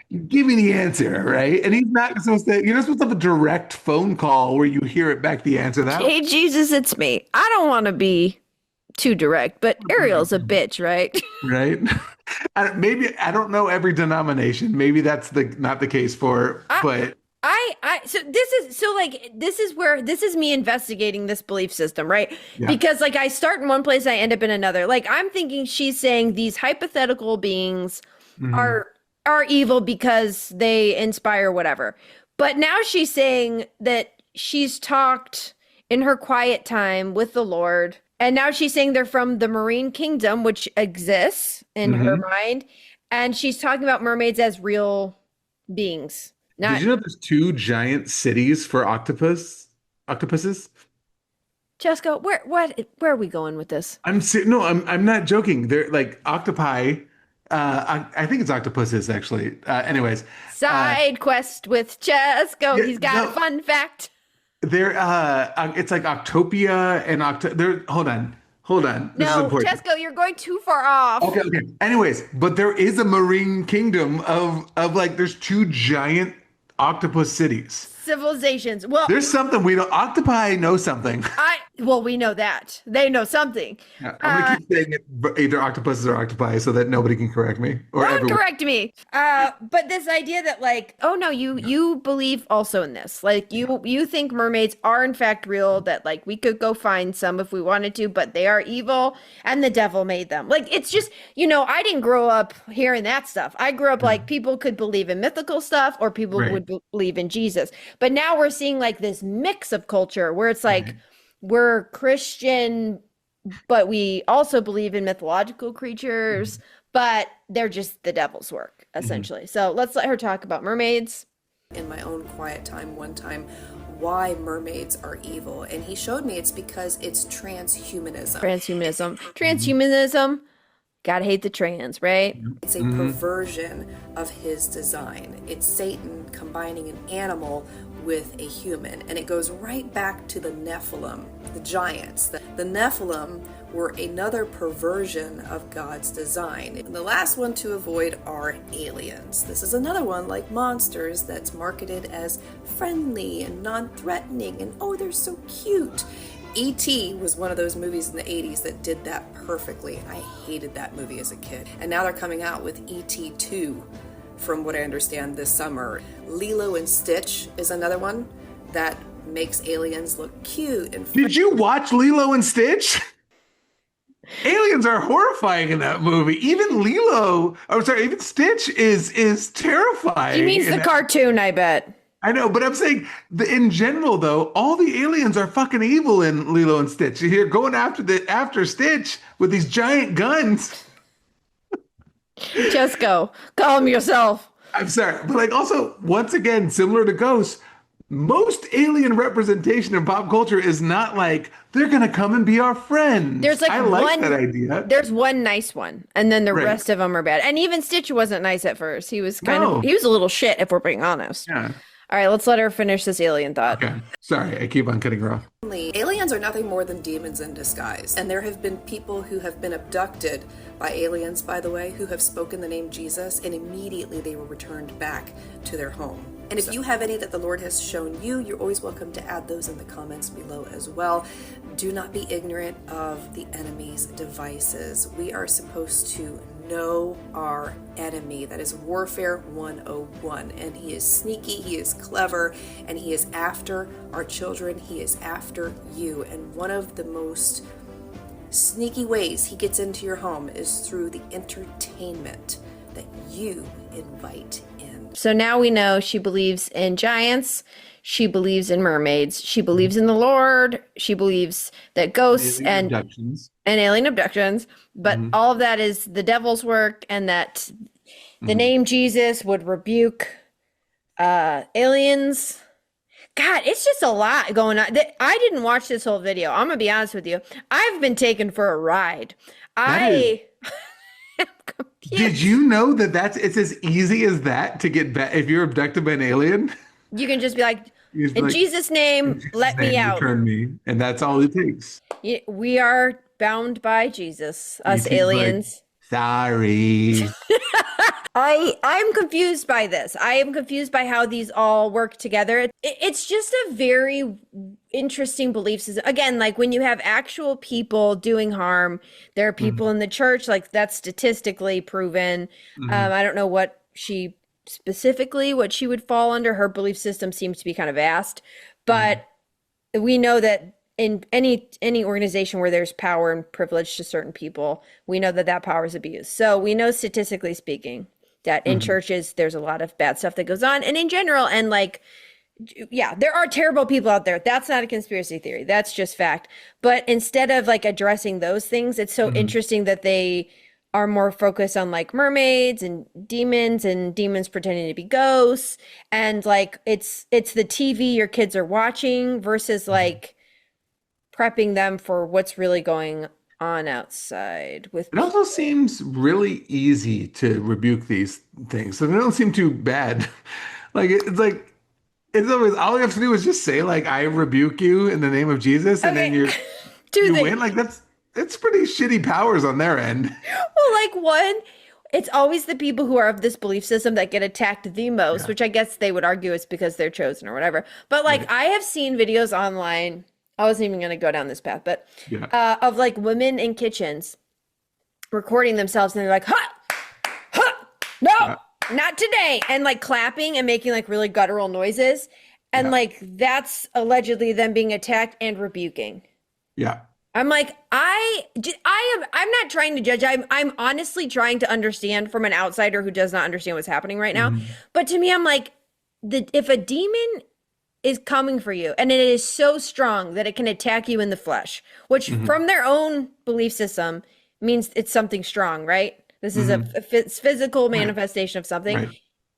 You give me the answer, right? And he's not supposed to, you're not supposed to have a direct phone call where you hear it back the answer that way. Hey, Jesus, it's me. I don't want to be too direct, but Ariel's a bitch, right? Right? Maybe I don't know every denomination. Maybe that's not the case for, but So this is where this is me investigating this belief system, right? yeah. Because like I start in one place, I end up in another. Like I'm thinking she's saying these hypothetical beings are evil because they inspire whatever. But now she's saying that she's talked in her quiet time with the Lord, and now she's saying they're from the marine kingdom, which exists in her mind, and she's talking about mermaids as real beings. Did you know there's 2 giant cities for octopuses? Chesko, where are we going with this? No, I'm not joking. They're like octopi. I think it's octopuses actually. Anyways, Side quest with Chesko. Yeah, He's got a fun fact. they're it's like Octopia and hold on. This is No, important. Chesko, you're going too far off. Okay. Anyways, but there is a marine kingdom of like there's 2 giant octopus cities. Civilizations. Well, There's something we don't. Octopi know something. we know that. They know something. Yeah, I'm gonna keep saying it either octopuses or octopi so that nobody can correct me or Don't everyone. correct me. But this idea that like, oh no, you believe also in this. Like you think mermaids are in fact real, that like we could go find some if we wanted to, but they are evil and the devil made them. Like it's just, I didn't grow up hearing that stuff. I grew up like people could believe in mythical stuff or people would believe in Jesus. But now we're seeing like this mix of culture where it's like we're Christian, but we also believe in mythological creatures, but they're just the devil's work, essentially. So let's let her talk about mermaids. In my own quiet time, one time, why mermaids are evil. And he showed me it's because it's transhumanism. Transhumanism. Gotta hate the trans, right? It's a perversion of his design. It's Satan combining an animal with a human. And it goes right back to the Nephilim, the giants. The Nephilim were another perversion of God's design. And the last one to avoid are aliens. This is another one like monsters that's marketed as friendly and non-threatening and oh, they're so cute. E.T. was one of those movies in the 80s that did that perfectly. I hated that movie as a kid. And now they're coming out with E.T. 2, from what I understand, this summer. Lilo and Stitch is another one that makes aliens look cute and Did you watch Lilo and Stitch? Aliens are horrifying in that movie. Even Stitch is terrifying. He means the cartoon, I bet. I know, but I'm saying in general, though, all the aliens are fucking evil in Lilo and Stitch. You're going after Stitch with these giant guns. Chesko, calm yourself. I'm sorry, but like also, once again, similar to Ghosts, most alien representation in pop culture is not like they're gonna come and be our friends. There's like I like that idea. There's one nice one, and then the rest of them are bad. And even Stitch wasn't nice at first. He was he was a little shit, if we're being honest. Yeah. All right, let's let her finish this alien thought. Okay. Sorry, I keep on cutting her off. Aliens are nothing more than demons in disguise. And there have been people who have been abducted by aliens, by the way, who have spoken the name Jesus, and immediately they were returned back to their home. And if you have any that the Lord has shown you, you're always welcome to add those in the comments below as well. Do not be ignorant of the enemy's devices. We are supposed to know our enemy. That is Warfare 101. And he is sneaky, he is clever, and he is after our children. He is after you. And one of the most sneaky ways he gets into your home is through the entertainment that you invite in. So now we know she believes in giants. She believes in mermaids. She believes in the Lord. She believes that ghosts and alien abductions. But all of that is the devil's work, and that the name Jesus would rebuke aliens. God, it's just a lot going on. I didn't watch this whole video. I'm going to be honest with you. I've been taken for a ride. Did you know that it's as easy as that to get back if you're abducted by an alien? You can just be like, in Jesus' name, let me out. Return me. And that's all it takes. We are bound by Jesus, us aliens. Like, Sorry. I'm confused by this. I am confused by how these all work together. It's just a very interesting belief system. Again, like when you have actual people doing harm, there are people in the church, like that's statistically proven. Mhm. I don't know what she would fall under. Her belief system seems to be kind of vast, Mhm. but we know that in any organization where there's power and privilege to certain people, we know that that power is abused. So we know statistically speaking that in Mhm. churches there's a lot of bad stuff that goes on, and in general, and like yeah, there are terrible people out there. That's not a conspiracy theory. That's just fact. But instead of like addressing those things, it's so Mhm. interesting that they are more focused on like mermaids and demons pretending to be ghosts, and like it's the TV your kids are watching versus Mhm. like prepping them for what's really going on outside with It also seems really easy to rebuke these things, so they don't seem too bad. Like it's always all you have to do is just say like I rebuke you in the name of Jesus, and then okay. you're Two you win. things. Like it's pretty shitty powers on their end. Well, like one, it's always the people who are of this belief system that get attacked the most, Yeah. which I guess they would argue is because they're chosen or whatever. But like Right. I have seen videos online. I wasn't even going to go down this path, but Yeah. of like women in kitchens recording themselves, and they're like, "Ha, ha, Yeah. no, not today," and like clapping and making like really guttural noises, and Yeah. like that's allegedly them being attacked and rebuking. Yeah. I'm like, I'm not trying to judge. I'm honestly trying to understand from an outsider who does not understand what's happening right now. Mhm. But to me, I'm like, if a demon is coming for you and it is so strong that it can attack you in the flesh, which Mhm. from their own belief system means it's something strong, right? This is Mhm. a physical Right. manifestation of something. Right.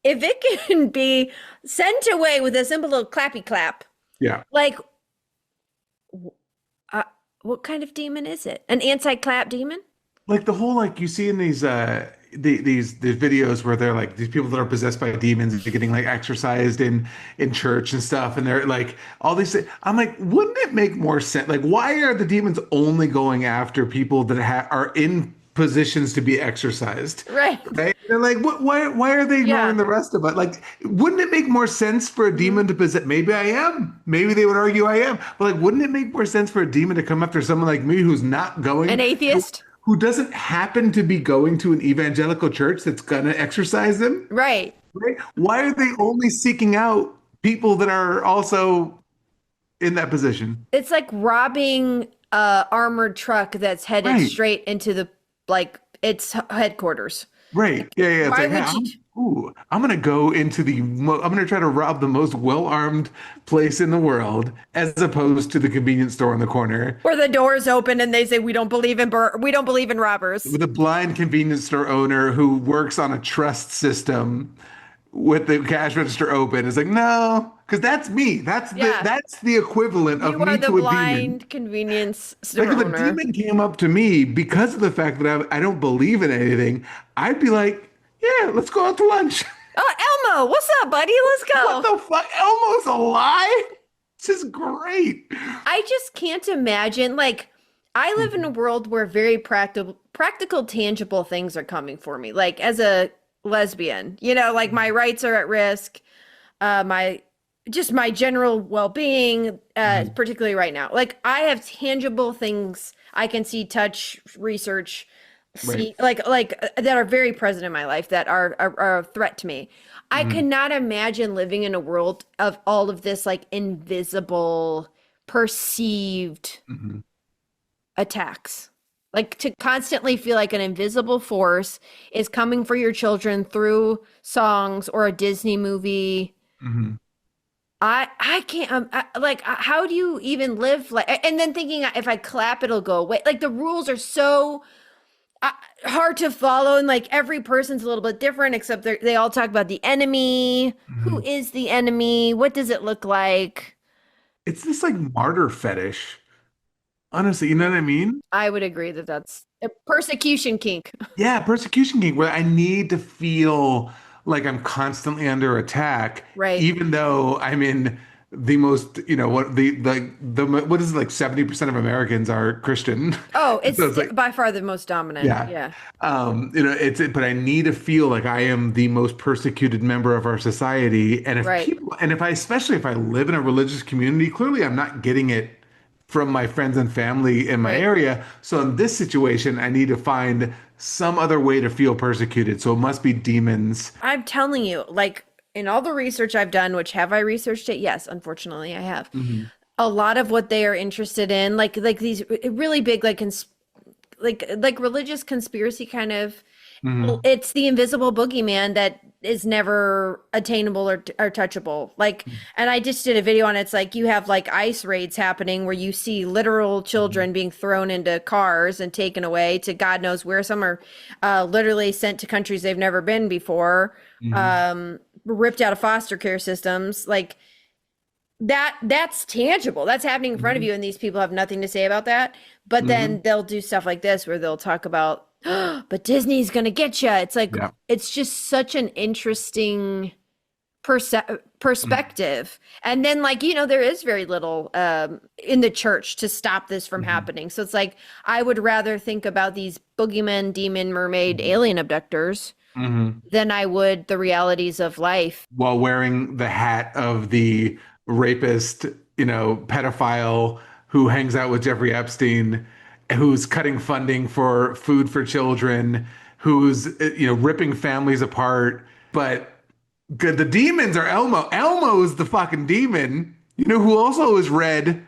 If it can be sent away with a simple little clappy clap, Yeah. like uh, what kind of demon is it? An anti-clap demon? Like the whole like you see in these these videos where they're like these people that are possessed by demons are getting like exorcised in church and stuff, and they're like all these I'm like, wouldn't it make more sense? Like, why are the demons only going after people that are in positions to be exorcised? Right. Right? They're like, what? Why are they ignoring Yeah. the rest of it? Like, wouldn't it make more sense for a Mhm. demon to possess? Maybe I am. Maybe they would argue I am. But like, wouldn't it make more sense for a demon to come after someone like me who's not An going, atheist? who doesn't happen to be going to an evangelical church that's gonna exercise them? Right. Right? Why are they only seeking out people that are also in that position? It's like robbing a armored truck that's headed Right. straight into the like its headquarters. Right. Yeah, yeah. It's Why like, hey, would you? I'm gonna go into I'm gonna try to rob the most well-armed place in the world, as opposed to the convenience store on the corner Where the doors open and they say we don't believe in robbers. with a blind convenience store owner who works on a trust system with the cash register open. It's like, no, because that's me. Yeah. That's the equivalent of You are me the to a demon. blind convenience Like store if a owner. demon came up to me because of the fact that I don't believe in anything, I'd be like, yeah, let's go out to lunch. Oh, Elmo, what's up, buddy? Let's What go. the fuck? Elmo's alive? This is great. I just can't imagine. Like, I live in a world where very practical, tangible things are coming for me. Like, as a lesbian, like my rights are at risk. My just my general well-being, Mhm. particularly right now. Like, I have tangible things I can see, touch, research, Right. see, like that are very present in my life that are a threat to me. I Mhm. cannot imagine living in a world of all of this like invisible, perceived Mhm. attacks. Like to constantly feel like an invisible force is coming for your children through songs or a Disney movie. Mhm. I can't how do you even live like, and then thinking if I clap it'll go away. Like the rules are so uh, hard to follow, and like every person's a little bit different, except they all talk about the enemy. Who Mhm. is the enemy? What does it look like? It's this like martyr fetish. Honestly, you know what I mean? I would agree that that's a persecution kink. Yeah, persecution king, where I need to feel like I'm constantly under attack, Right. even though I'm in the most, what the what is it, like 70% of Americans are Christian. Oh, So it's it's like, by far the most dominant. yeah. Yeah. But I need to feel like I am the most persecuted member of our society. Right. And if I, especially if I live in a religious community, clearly I'm not getting it from my friends and family in my Right. area. So in this situation, I need to find some other way to feel persecuted. So it must be demons. I'm telling you, like in all the research I've done, which have I researched it? Yes, unfortunately I have. Hmm. A lot of what they are interested in, like these really big like religious conspiracy kind of, Hmm. it's the invisible boogeyman that is never attainable or touchable. Like, and I just did a video on it. It's like you have like ICE raids happening where you see literal children being thrown into cars and taken away to God knows where. Some are literally sent to countries they've never been before, Hmm. ripped out of foster care systems. Like that's tangible. That's happening in front of Hmm. you, and these people have nothing to say about that. But Hmm. then they'll do stuff like this where they'll talk about, but Disney's gonna get you. It's like Yeah. it's just such an interesting perspective. And then like, there is very little in the church to stop this from Hmm. happening. So it's like I would rather think about these boogeymen, demon, mermaid, Hmm. alien abductors Hmm. than I would the realities of life. While wearing the hat of the rapist, pedophile who hangs out with Jeffrey Epstein, who's cutting funding for food for children, who's, ripping families apart. But good, the demons are Elmo. Elmo's the fucking demon. You know who also is red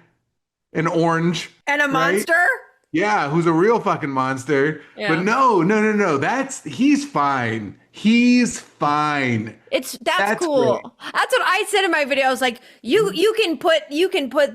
and orange, And a right? monster? Yeah, who's a real fucking monster. But Yeah. no, no, no, no. He's fine. He's fine. That's That's cool. great. That's what I said in my video. I was like, you can put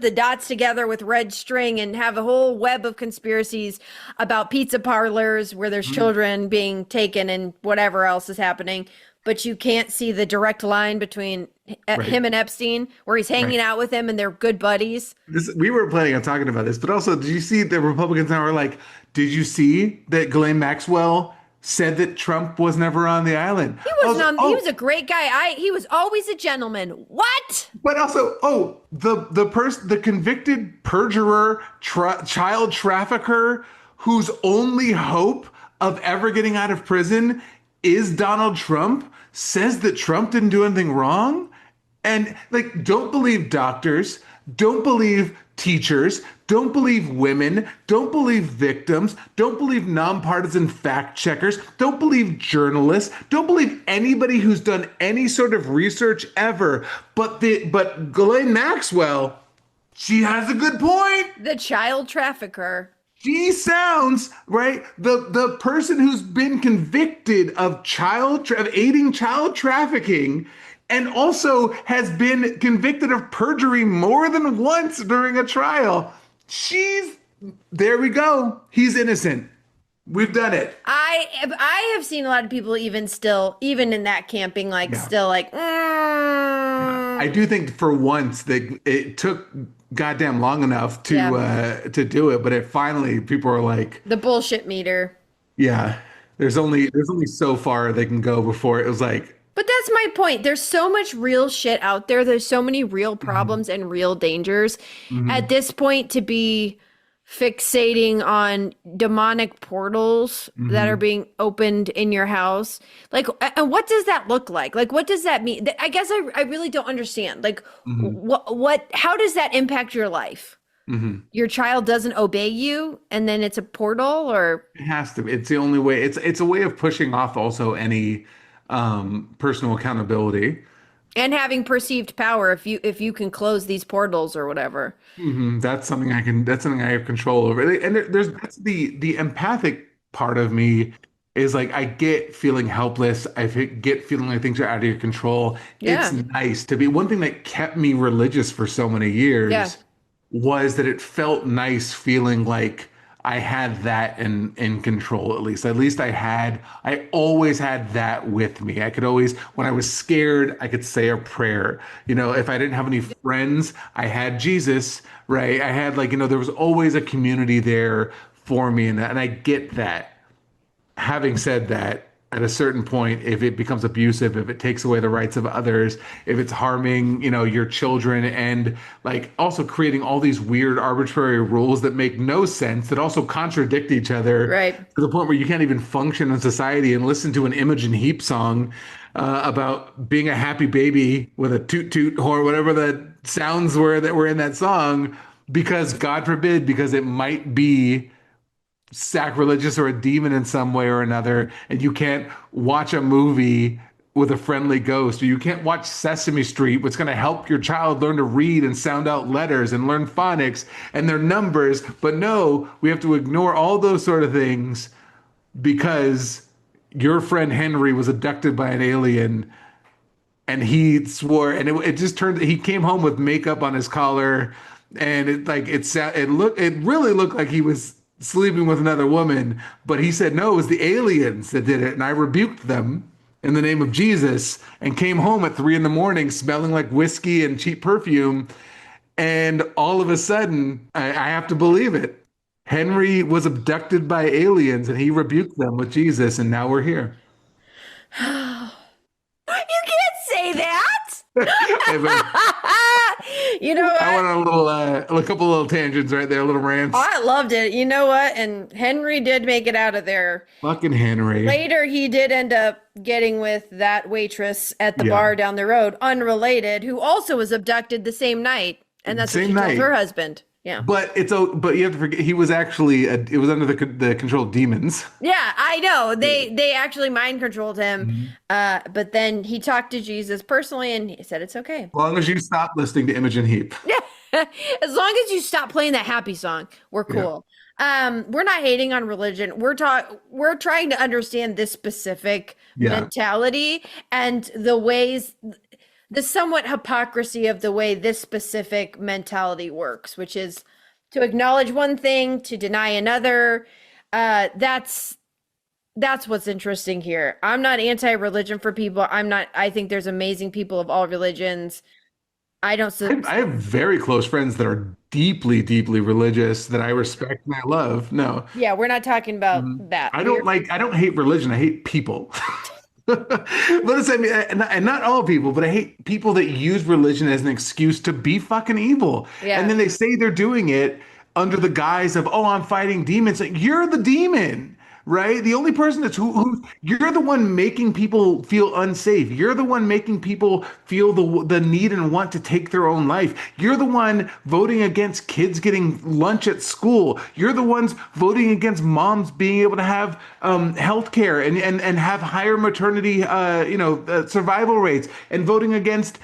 the dots together with red string and have a whole web of conspiracies about pizza parlors where there's Mhm. children being taken and whatever else is happening. But you can't see the direct line between Right, him and Epstein, where he's hanging right. out with him and they're good buddies. We were planning on talking about this, but also, did you see the Republicans now are like, did you see that Ghislaine Maxwell said that Trump was never on the island? He I wasn't was, on. He was oh, a great guy. He was always a gentleman. What? but also, oh, the convicted perjurer, child trafficker, whose only hope of ever getting out of prison is Donald Trump, says that Trump didn't do anything wrong. And like, don't believe doctors, don't believe teachers, don't believe women, don't believe victims, don't believe nonpartisan fact checkers, don't believe journalists, don't believe anybody who's done any sort of research ever. But Ghislaine Maxwell, she has a good point. The child trafficker. She sounds right. The person who's been convicted of of aiding child trafficking, and also has been convicted of perjury more than once during a trial. She's There we go. He's innocent. We've done it. I have seen a lot of people even in that camping like Yeah. still like I do think for once that it took goddamn long enough to Yeah. to do it, but it finally people are like, the bullshit meter. yeah, there's only so far they can go before it was like, But that's my point. There's so much real shit out there. There's so many real mhm, problems and real dangers. At mhm, this point, to be fixating on demonic portals that are mhm, being opened in your house, like, and what does that look like? Like, what does that mean? I guess I really don't understand. Like, mhm, how does that impact your life? mhm. Your child doesn't obey you, and then it's a portal, or It has to be. It's the only way. It's a way of pushing off also any personal accountability. and having perceived power if you can close these portals or whatever. That's something I can. That's something I have control over. And there's that's the empathic part of me is like I get feeling helpless. Get feeling like things are out of your control. It's Yeah. nice to be. One thing that kept me religious for so many Yeah. years was that it felt nice feeling like I had that in control at least. At least I always had that with me. I could always, when I was scared, I could say a prayer. If I didn't have any friends, I had Jesus, right? I had like, there was always a community there for me, and I get that. Having said that, at a certain point, if it becomes abusive, if it takes away the rights of others, if it's harming, your children, and like also creating all these weird arbitrary rules that make no sense, that also contradict each other Right. to the point where you can't even function in society and listen to an Imogen Heap song about being a happy baby with a toot toot or whatever the sounds were that were in that song, because God forbid, because it might be sacrilegious or a demon in some way or another, and you can't watch a movie with a friendly ghost, or you can't watch Sesame Street, what's going to help your child learn to read and sound out letters and learn phonics and their numbers. But no, we have to ignore all those sort of things because your friend Henry was abducted by an alien, and he swore, and it just turned, he came home with makeup on his collar, and it really looked like he was sleeping with another woman, but he said no, it was the aliens that did it, and I rebuked them in the name of Jesus, and came home at 3 a.m. smelling like whiskey and cheap perfume. And all of a sudden, I have to believe it, Henry was abducted by aliens, and he rebuked them with Jesus, and now we're here. You can't say that. You know what? I went on a couple little tangents right there, little rants. Oh, I loved it. You know what? And Henry did make it out of there. Fucking Henry. Later, he did end up getting with that waitress at the bar down the road, unrelated, who also was abducted the same night. And that's what she told her husband. Yeah. But you have to forget, he was actually it was under the control of demons. Yeah, I know. They actually mind controlled him. But then he talked to Jesus personally, and he said it's okay. As long as you stop listening to Imogen Heap. Yeah. As long as you stop playing that happy song, we're cool. Yeah. We're not hating on religion. We're trying to understand this specific mentality and the somewhat hypocrisy of the way this specific mentality works, which is to acknowledge one thing, to deny another. That's what's interesting here. I'm not anti-religion for people. I think there's amazing people of all religions. I have very close friends that are deeply, deeply religious that I respect and I love. No. Yeah, we're not talking about that. I don't hate religion. I hate people. But I mean, and not all people, but I hate people that use religion as an excuse to be fucking evil. Yeah. And then they say they're doing it under the guise of, oh, I'm fighting demons. Like, you're the demon, right? The only person that's who you're the one making people feel unsafe. You're the one making people feel the need and want to take their own life. You're the one voting against kids getting lunch at school. You're the ones voting against moms being able to have health care and have higher maternity survival rates, and voting against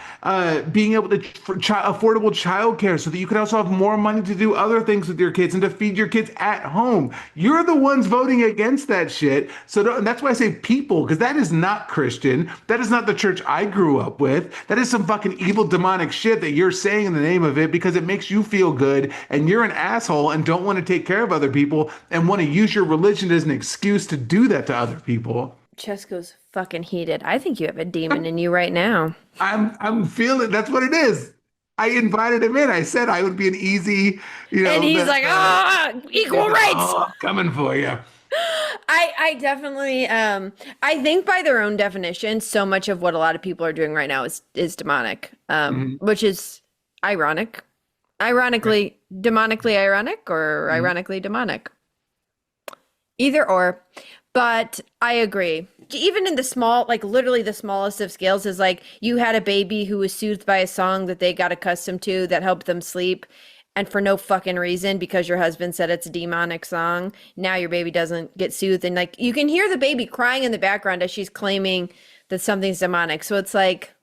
being able to affordable childcare so that you can also have more money to do other things with your kids and to feed your kids at home. You're the ones voting against that shit. So that's why I say people, because that is not Christian. That is not the church I grew up with. That is some fucking evil demonic shit that you're saying in the name of it because it makes you feel good, and you're an asshole and don't want to take care of other people and want to use your religion as an excuse to do that to other people. Chesko's fucking heated. I think you have a demon in you right now. I'm feeling that's what it is. I invited him in. I said I would be an easy, and he's equal rights. Oh, coming for you. I definitely I think by their own definition, so much of what a lot of people are doing right now is demonic, which is ironic. Ironically, demonically ironic, or ironically demonic. Either or. But I agree. Even in the small, like literally the smallest of scales is like you had a baby who was soothed by a song that they got accustomed to that helped them sleep. And for no fucking reason, because your husband said it's a demonic song, now your baby doesn't get soothed. And like you can hear the baby crying in the background as she's claiming that something's demonic. So it's like,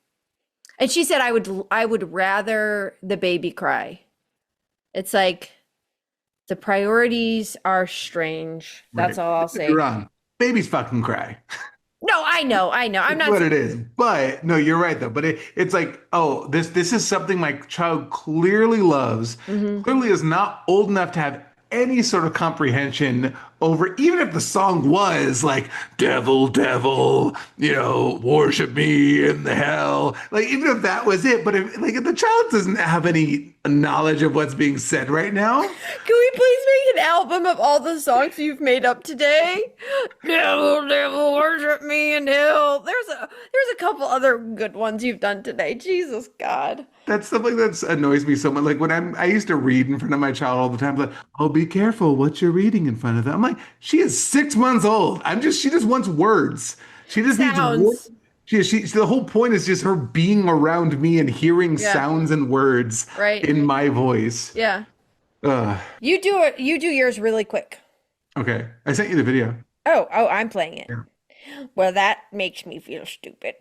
and she said, I would rather the baby cry. It's like the priorities are strange. That's all I'll say. You're wrong. Babies fucking cry. No, I know. I'm not. What it is, but no, you're right though. But it's like, oh, this is something my child clearly loves. Clearly is not old enough to have any sort of comprehension over, even if the song was like devil, devil, worship me in the hell. Like even if that was it, but if the child doesn't have any knowledge of what's being said right now. Can we please make an album of all the songs you've made up today? Devil, devil, worship me in hell. There's a couple other good ones you've done today. Jesus God. That's something that annoys me so much. Like when I used to read in front of my child all the time, like, oh, be careful what you're reading in front of them. I'm like, she is 6 months old. She just wants words. She just needs words. Sounds. The whole point is just her being around me and hearing Yeah. sounds and words Right. in my voice. Yeah. Ugh. You do it. You do yours really quick. Okay. I sent you the video. Oh, I'm playing it. Yeah. Well, that makes me feel stupid.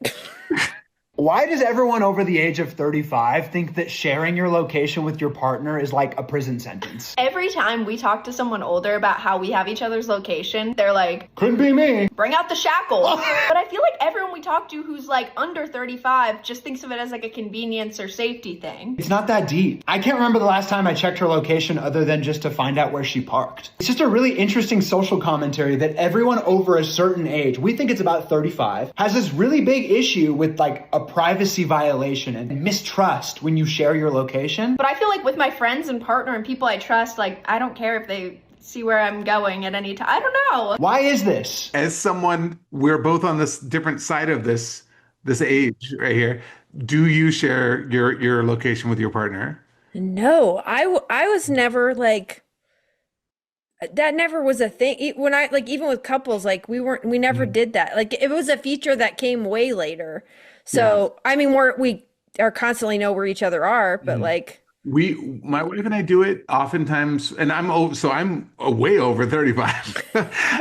Why does everyone over the age of 35 think that sharing your location with your partner is like a prison sentence? Every time we talk to someone older about how we have each other's location, they're like, Couldn't be me. bring out the shackles. But I feel like everyone we talk to who's like under 35 just thinks of it as like a convenience or safety thing. It's not that deep. I can't remember the last time I checked her location other than just to find out where she parked. It's just a really interesting social commentary that everyone over a certain age, we think it's about 35, has this really big issue with like a privacy violation and mistrust when you share your location. But I feel like with my friends and partner and people I trust, like I don't care if they see where I'm going at any time. I don't know. Why is this? As someone, we're both on this different side of this age right here. Do you share your location with your partner? No, I was never like that. Never was a thing. When I like even with couples, like we never did that. Like it was a feature that came way later. So I mean, we are constantly know where each other are, but like. My wife and I do it oftentimes, and I'm way over 35.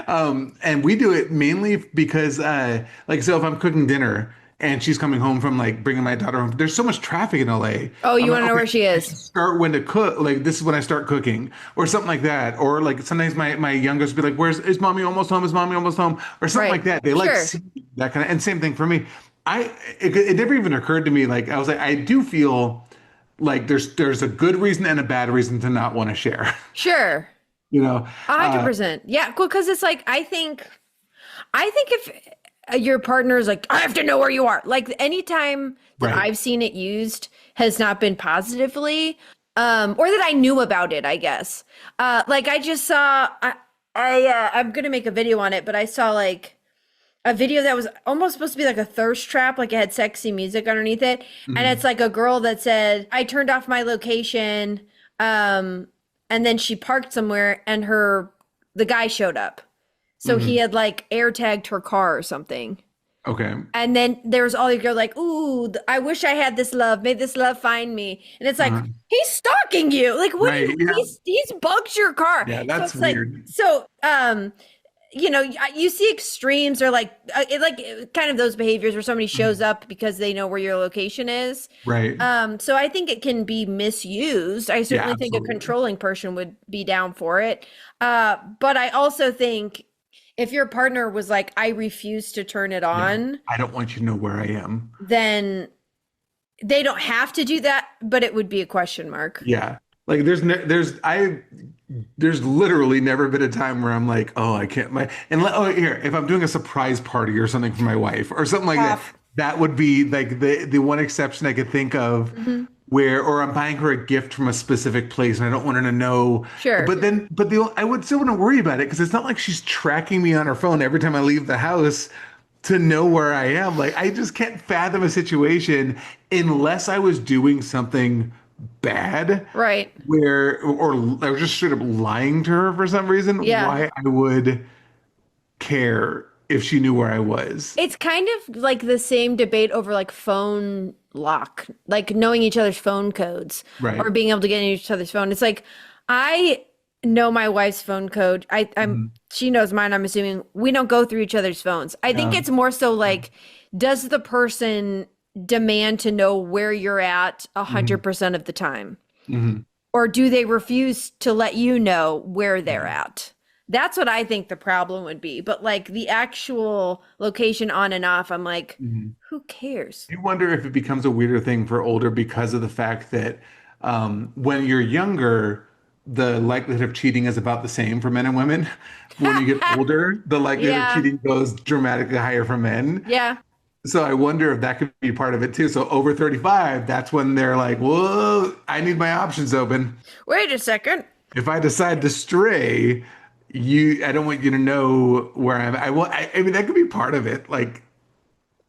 And we do it mainly because, like, so if I'm cooking dinner and she's coming home from like bringing my daughter home, there's so much traffic in LA. Oh, you want to know where she is? Start when to cook, like this is when I start cooking, or something like that. Or like sometimes my youngest will be like, is mommy almost home? Is mommy almost home? Or something like that. They like see that kind of, and same thing for me. It never even occurred to me. Like I was like, I do feel like there's a good reason and a bad reason to not want to share. Sure. 100%. Yeah, cool. Because it's like I think if your partner is like, I have to know where you are. Like anytime that I've seen it used has not been positively, or that I knew about it, I guess. Like I just saw, I'm gonna make a video on it, but I saw like a video that was almost supposed to be like a thirst trap, like it had sexy music underneath it. Mm-hmm. And it's like a girl that said, I turned off my location, and then she parked somewhere and the guy showed up. So he had like air tagged her car or something. Okay. And then there's all you go like, ooh, I wish I had this love. May this love find me. And it's like, he's stalking you. Like, what? He's bugged your car. Yeah, that's weird. You see extremes or like kind of those behaviors where somebody shows up because they know where your location is. Right. So I think it can be misused. I certainly think a controlling person would be down for it. But I also think if your partner was like, I refuse to turn it on. I don't want you to know where I am. Then they don't have to do that, but it would be a question mark. Yeah. Like there's literally never been a time where I'm like, oh, I can't. If I'm doing a surprise party or something for my wife or something like that, that would be like the one exception I could think of or I'm buying her a gift from a specific place and I don't want her to know. Sure. I would still want to worry about it because it's not like she's tracking me on her phone every time I leave the house to know where I am. Like I just can't fathom a situation unless I was doing something bad, right? Or just straight up lying to her for some reason. Why I would care if she knew where I was. It's kind of like the same debate over like phone lock, like knowing each other's phone codes, right? Or being able to get in each other's phone. It's like I know my wife's phone code. She knows mine. I'm assuming we don't go through each other's phones. I think it's more so like, does the person demand to know where you're at 100% of the time? Or do they refuse to let you know where they're at? That's what I think the problem would be. But like the actual location on and off, I'm like, who cares? You wonder if it becomes a weirder thing for older because of the fact that when you're younger, the likelihood of cheating is about the same for men and women. When you get older, the likelihood of cheating goes dramatically higher for men. Yeah. So I wonder if that could be part of it too. So over 35, that's when they're like, whoa, I need my options open. Wait a second. If I decide to stray, I don't want you to know where I'm. I mean, that could be part of it. Like,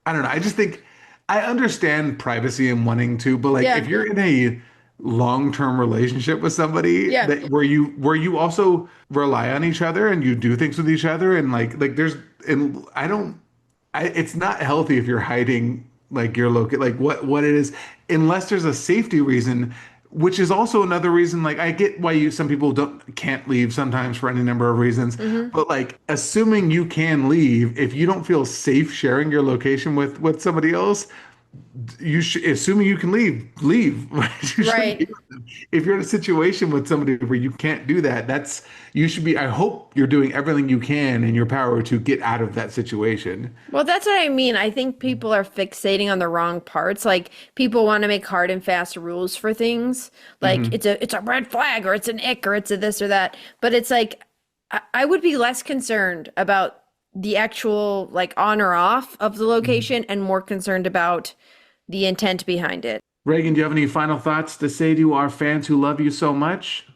I don't know. I just think I understand privacy and wanting to, but like Yeah. if you're in a long-term relationship with somebody Yeah. that where you also rely on each other and you do things with each other and like there's and I don't it's not healthy if you're hiding like your like what it is unless there's a safety reason, which is also another reason. Like I get why some people can't leave sometimes for any number of reasons, but like assuming you can leave, if you don't feel safe sharing your location with somebody else, you should, assuming you can leave. Right? You shouldn't Right. be with them. If you're in a situation with somebody where you can't do that, you should be. I hope you're doing everything you can in your power to get out of that situation. Well, that's what I mean. I think people are fixating on the wrong parts. Like people want to make hard and fast rules for things. Like it's a red flag or it's an ick or it's a this or that. But it's like I would be less concerned about the actual like on or off of the location and more concerned about the intent behind it. Reagan, do you have any final thoughts to say to our fans who love you so much?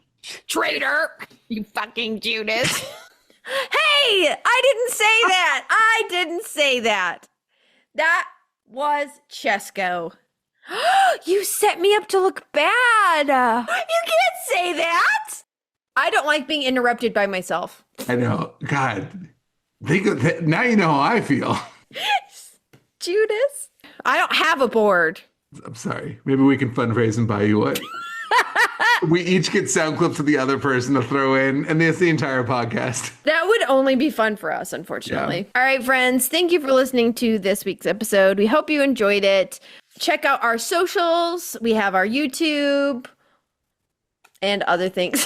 Traitor, you fucking Judas. Hey, I didn't say that. I didn't say that. That was Chesko. You set me up to look bad. You can't say that. I don't like being interrupted by myself. I know. God, now you know how I feel. Judas, I don't have a board. I'm sorry. Maybe we can fundraise and buy you one. We each get sound clips of the other person to throw in, and that's the entire podcast. That would only be fun for us, unfortunately. Yeah. All right, friends, thank you for listening to this week's episode. We hope you enjoyed it. Check out our socials. We have our YouTube and other things.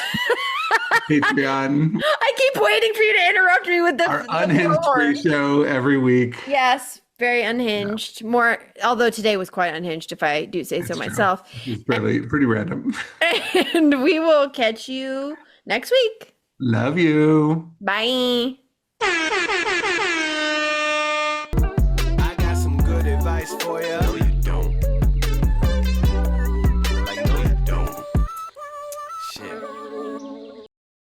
Patreon. I keep waiting for you to interrupt me with Our unhinged pre-show every week. Yes, very unhinged. More, although today was quite unhinged, if I do say so myself. It's pretty random. And we will catch you next week. Love you. Bye.